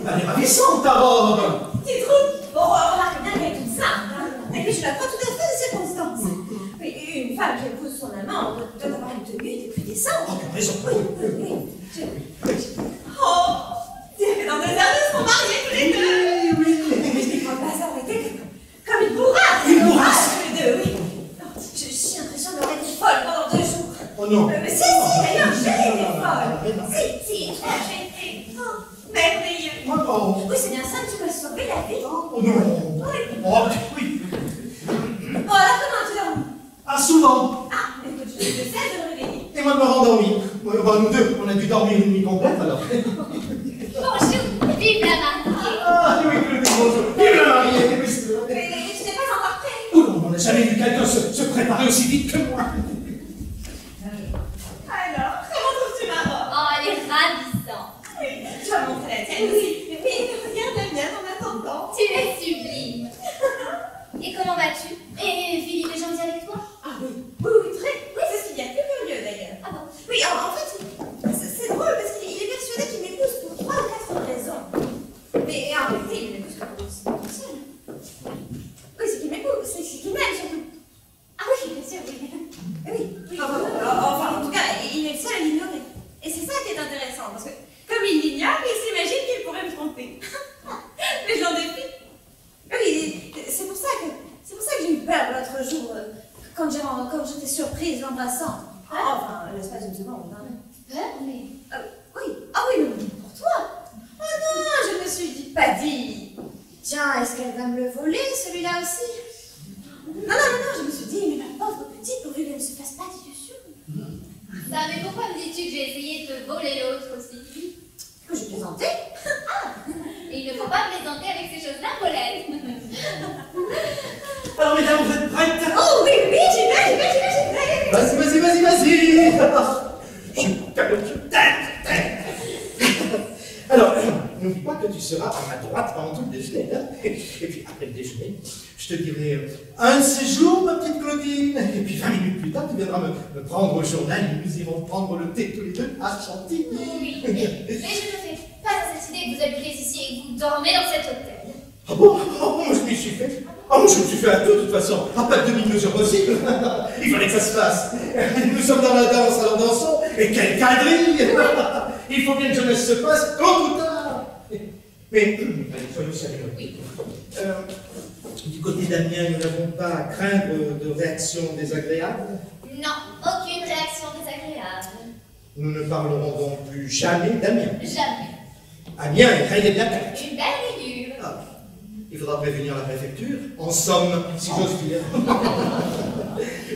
Elle est ravissante, ta robe. Tu trouves? Bon, remarque bien qu'elle est toute simple, hein. Et puis je la crois tout à fait de circonstance. Oui, une femme qui épouse son amant doit avoir une tenue des plus décentes. Oh, tu as raison. Oh, c'est que dans 2 heures, ils seront mariés tous les deux. Mais je ne crois pas s'arrêter comme une bourrasse. Une bourrasse? Tous les deux, oui. J'ai l'impression d'avoir été folle pendant 2 jours. Oh non. Mais si, d'ailleurs, j'ai été folle. Si, j'ai été. Oh, merveilleux. Oh non. Oui, c'est bien ça, tu m'as sauvé la vie. Oh non. Oui. Oh oui. Bon, alors comment tu dors? Ah, souvent. Ah, écoute, je sais de me réveiller. Et moi de me rendormir. Bah, nous deux, on a dû dormir une nuit complète alors. Bonjour, vive la mariée. Ah oui, Claudine, bonjour. Vive la mariée. Mais tu n'es pas encore prêt. Oh non, on n'a jamais vu quelqu'un se préparer aussi vite que moi. Alors, comment trouves-tu ma robe? Oh, elle est ravissante. Oui, tu vas montrer la tienne aussi. Mais regarde la mienne en attendant. Tu es sublime. Et comment vas-tu? Et Philippe est gentil avec toi? Ah oui, très. Oui, c'est ce qu'il y a de plus curieux d'ailleurs. Ah bon? Oui, en fait, c'est drôle parce qu'il est persuadé qu'il m'épouse pour 3 ou 4 raisons. Mais en réalité, il m'épouse que pour une seule. Oui, c'est qu'il m'épouse, c'est qu'il m'aime surtout. Ah oui, bien sûr, oui. Oui. Enfin, en tout cas, il est le seul à l'ignorer. Et c'est ça qui est intéressant, parce que comme il l'ignore, il s'imagine qu'il pourrait me tromper. Mais j'en défie. Oui, c'est pour ça que j'ai eu peur l'autre jour, quand j'étais surprise l'embrassant. Enfin, l'espace d'une seconde. Hein. Peur, mais... Oui, mais pour toi. Oh non, je me suis pas dit. Tiens, est-ce qu'elle va me le voler, celui-là aussi? Non, je me suis dit, mais ma pauvre petite, pourvu qu'elle ne se fasse pas du dessus. Ça, mais pourquoi me dis-tu que j'ai essayé de te voler l'autre aussi? Que je plaisantais. Et il ne faut pas plaisanter avec ces choses-là, Paulette. Alors, mesdames, vous êtes prêtes? Oh oui, j'y vais. Vas-y. Je t'aime. Alors, n'oublie pas que tu seras à ma droite pendant tout le déjeuner. Hein? Et puis, après le déjeuner, je te dirai un de ces jours, ma petite Claudine. Et puis, 20 minutes plus tard, tu viendras me prendre au journal et nous irons prendre le thé tous les deux à Chantilly. Oui, mais je ne fais pas dans cette idée que vous habitez ici et que vous dormez dans cet hôtel. Ah bon? Moi, je m'y suis fait. Moi, je me suis fait à tout, de toute façon. À pas de demi-mesure possible. Il fallait que ça se fasse. Nous sommes dans la danse, alors dansons. Et quelle quadrille! Il faut bien que jeunesse se passe, tôt ou tard. Mais, allez, soyons sérieux. Oui. Du côté d'Amiens, nous n'avons pas à craindre de réactions désagréables. Non, aucune réaction désagréable. Nous ne parlerons donc plus jamais d'Amiens. Jamais. Amiens est très bien calme. Une belle figure. Ah, il faudra prévenir la préfecture. En somme, si j'ose dire.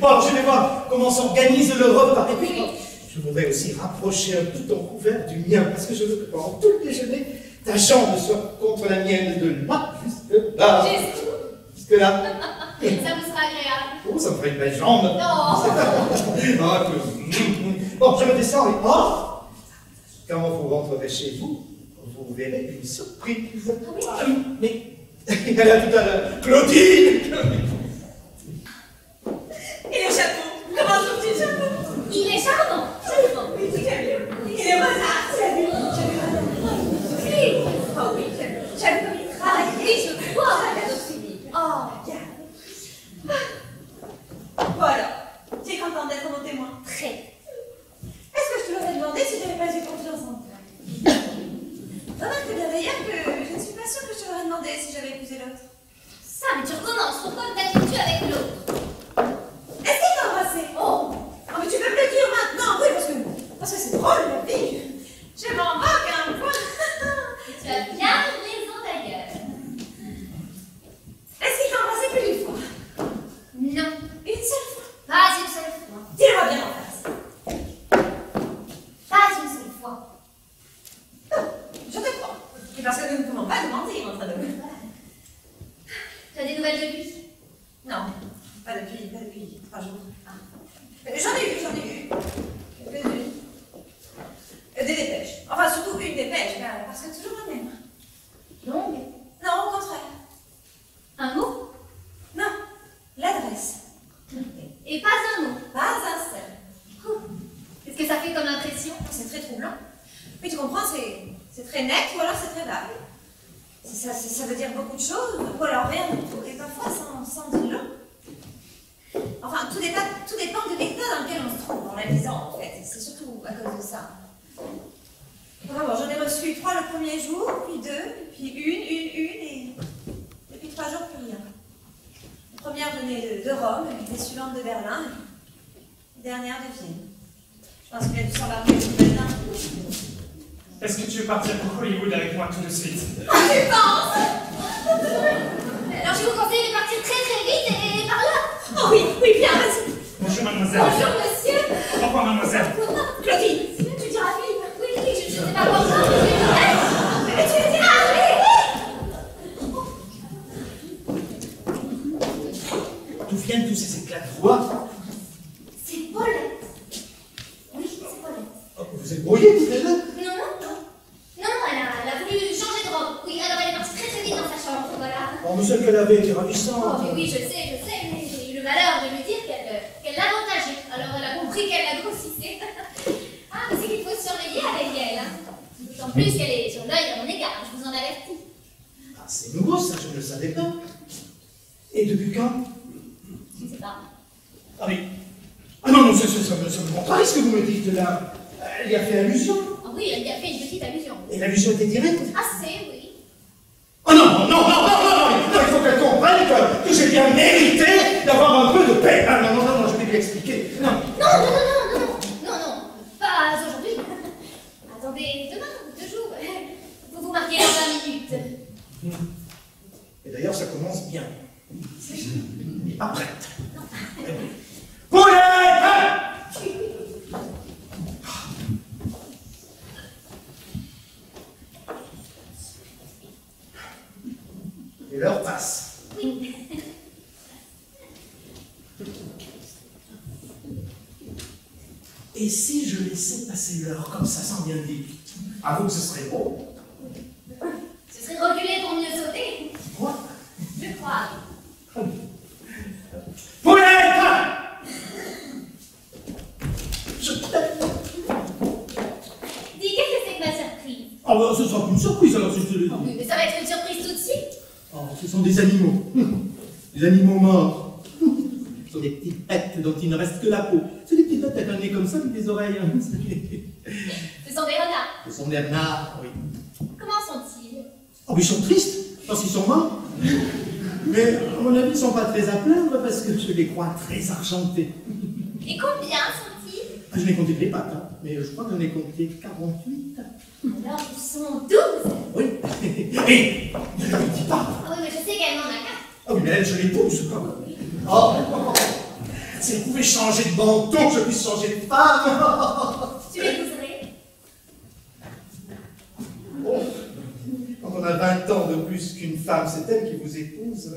Bon, je vais voir comment s'organise le repas. Et puis, je voudrais aussi rapprocher un peu ton couvert du mien, parce que je veux que pendant tout le déjeuner, ta jambe soit contre la mienne de là jusque-là. Jusque-là. Ça vous sera agréable. Oh, ça me ferait une belle jambe. Non. Ah, bon, je me descends et quand vous rentrerez chez vous, vous verrez une surprise. Ah oui, mais elle a tout à l'heure. Claudine! Et le chapeau? Comment trouves-tu le chapeau? Il est charmant. Charmant. Oui, tu as vu? Il est renard, tu as vu? Oui. Oh oui, j'ai vu comme il travaille. Oui, je crois. Oh, Bon alors, tu es contente d'être mon témoin? très. Est-ce que je te l'aurais demandé si tu n'avais pas eu confiance en toi? Remarque bien d'ailleurs que je ne suis pas sûre que je te l'aurais demandé si j'avais épousé l'autre. Ça, mais tu recommences. Pourquoi t'habitues avec l'autre? Est-ce qu'il t'a embrassé? Oh, mais tu peux me le dire maintenant, oui, parce que c'est drôle la vie. Je m'en moque un peu. Tu as bien raison d'ailleurs. Est-ce qu'il t'a embrassé plus d'une fois? Non, Une seule fois? pas une seule fois. Dis-le-moi bien en face. Pas une seule fois. Non, je te crois. Et parce que nous ne pouvons pas te mentir entre nous. Tu as des nouvelles de lui? Non, pas depuis 3 jours. J'en ai eu. Quelques-unes. Des dépêches. Enfin, surtout une dépêche, parce que toujours la même. Longue. Non, au contraire. Un mot? Non, l'adresse. Et pas un mot. Pas un seul. Qu'est-ce que ça fait comme impression? C'est très troublant. Mais tu comprends, c'est très net ou alors c'est très vague. Ça veut dire beaucoup de choses, ou alors rien du tout, et parfois sans dire long. Enfin, tout dépend de l'état dans lequel on se trouve en la lisant, en fait. C'est surtout à cause de ça. Vraiment, j'en ai reçu 3 le premier jour, puis 2, puis une, et depuis 3 jours, plus rien. La première venait de Rome, les suivantes de Berlin, et la dernière de Vienne. Je pense qu'il a dû s'embarquer du matin. Est-ce que tu veux partir pour Hollywood avec moi tout de suite? Ah, tu penses? Alors je vous conseille de partir très très vite et par là. Oh oui, bien, vas-y. Bonjour, mademoiselle. Bonjour monsieur. Au revoir, mademoiselle. Claudine. Tu diras Philippe. Oui, je sais pas pourquoi, mais tu le diras, D'où viennent tous ces éclats de voix? C'est Paulette. Oui, c'est Paulette. Oh, vous êtes brouillé, dites-le. Non, elle a voulu changer de robe. Oui, alors elle est partie très très vite dans sa chambre, voilà. Oh, mais celle qu'elle avait était ravissante. Oh, mais oui, je sais, mais j'ai eu le malheur de lui dire qu'elle l'avantageait. Alors elle a compris qu'elle la grossissait. Ah, mais c'est qu'il faut surveiller avec elle, hein. D'autant plus qu'elle est sur l'œil à mon égard, je vous en avertis. Ah, c'est nouveau, ça, je ne le savais pas. Et depuis quand? Je ne sais pas. Ah, mais... Ah non, ça me contrarie ce que vous me dites, là. Elle y a fait allusion. Ah oui, elle y a fait une petite allusion. Et l'allusion était directe. Assez, oui. Oh non, il faut qu'elle comprenne que j'ai bien mérité d'avoir un peu de paix. Ah non, je vais lui expliquer. Non, pas aujourd'hui. Attendez, demain, 2 jours. Vous vous marquez dans 20 minutes. Et d'ailleurs, ça commence bien. Elle n'est pas prête. Paulette! Et l'heure passe. Oui. Et si je laissais passer l'heure comme ça sans rien dire? Avoue que ce serait beau. Ce serait reculer pour mieux sauter. Quoi? Je crois. Paulette! Je t'aime. Dis, qu'est-ce que c'est que ma surprise? Ah bah, ce sera une surprise alors si je te le dis. Oh oui, mais ça va être une surprise tout de suite. Oh, ce sont des animaux. Des animaux morts. Ce sont des petites bêtes dont il ne reste que la peau. C'est des petites bêtes avec un nez comme ça, avec des oreilles. Ce sont des renards. Ce sont des renards, oui. Comment sont-ils? Oh, mais ils sont tristes, parce qu'ils sont morts. Mais, à mon avis, ils ne sont pas très à plaindre parce que je les crois très argentés. Et combien sont-ils? Ah, je n'ai compté que les pattes, hein. Mais je crois que j'en ai compté 48. Alors, ils sont 12. Oui. Et ne le dis pas. Ah oui, mais je sais qu'elle m'en a 4. Ah oui, mais elle, je l'épouse. Oh, si elle pouvait changer de bandeau, que je puisse changer de femme. Tu l'épouserais? Oh, quand on a 20 ans de plus qu'une femme, c'est elle qui vous épouse.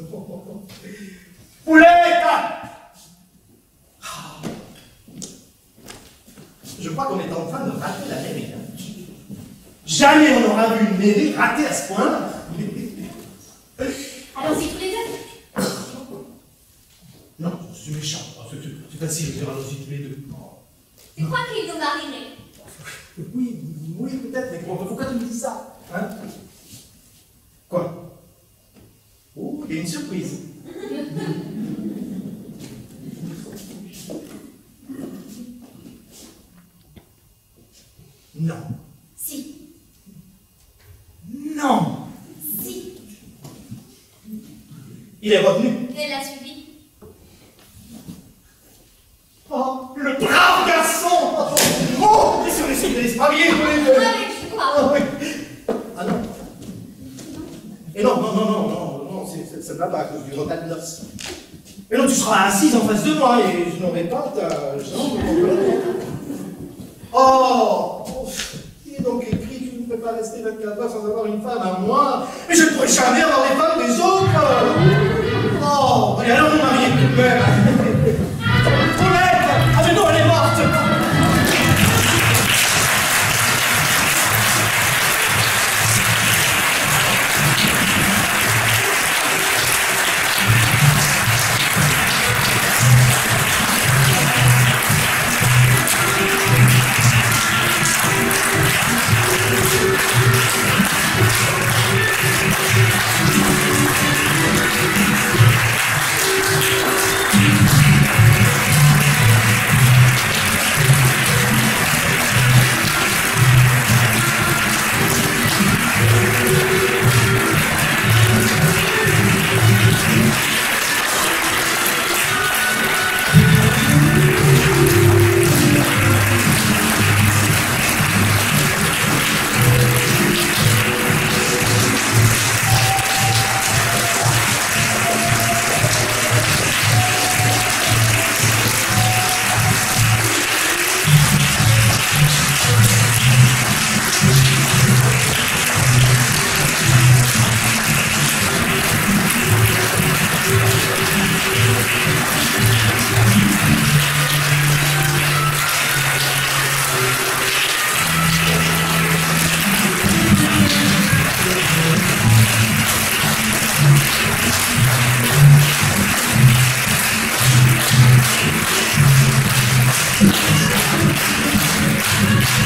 Poulette! Je crois qu'on est en train de rater la mairie. Jamais on n'aura vu une mairie ratée à ce point-là. Allons-y tous les deux. Non, c'est méchant. C'est facile de dire allons-y tous les deux. Tu crois qu'il nous marierait? Oui, peut-être, mais pourquoi tu me dis ça? Hein? Quoi? Oh, il y a une surprise. Non. Si. Non. Si. Il est revenu. Elle l'a suivi. Oh, le brave garçon! Oh, mais sur les signes de l'espavier, tous les deux! Ah oui, je crois. Ah oui. Ah non. Et non, ça ne va pas à cause du repas de noces. Mais non, tu seras assise en face de moi et je n'aurai pas ta jambe. Oh! Il est donc écrit que je ne peux pas rester 24 heures sans avoir une femme à moi. Mais je ne pourrai jamais avoir les femmes des autres! Oh! Et alors, mon mari est tout de même. Paulette! Ah mais non, elle est morte! Thank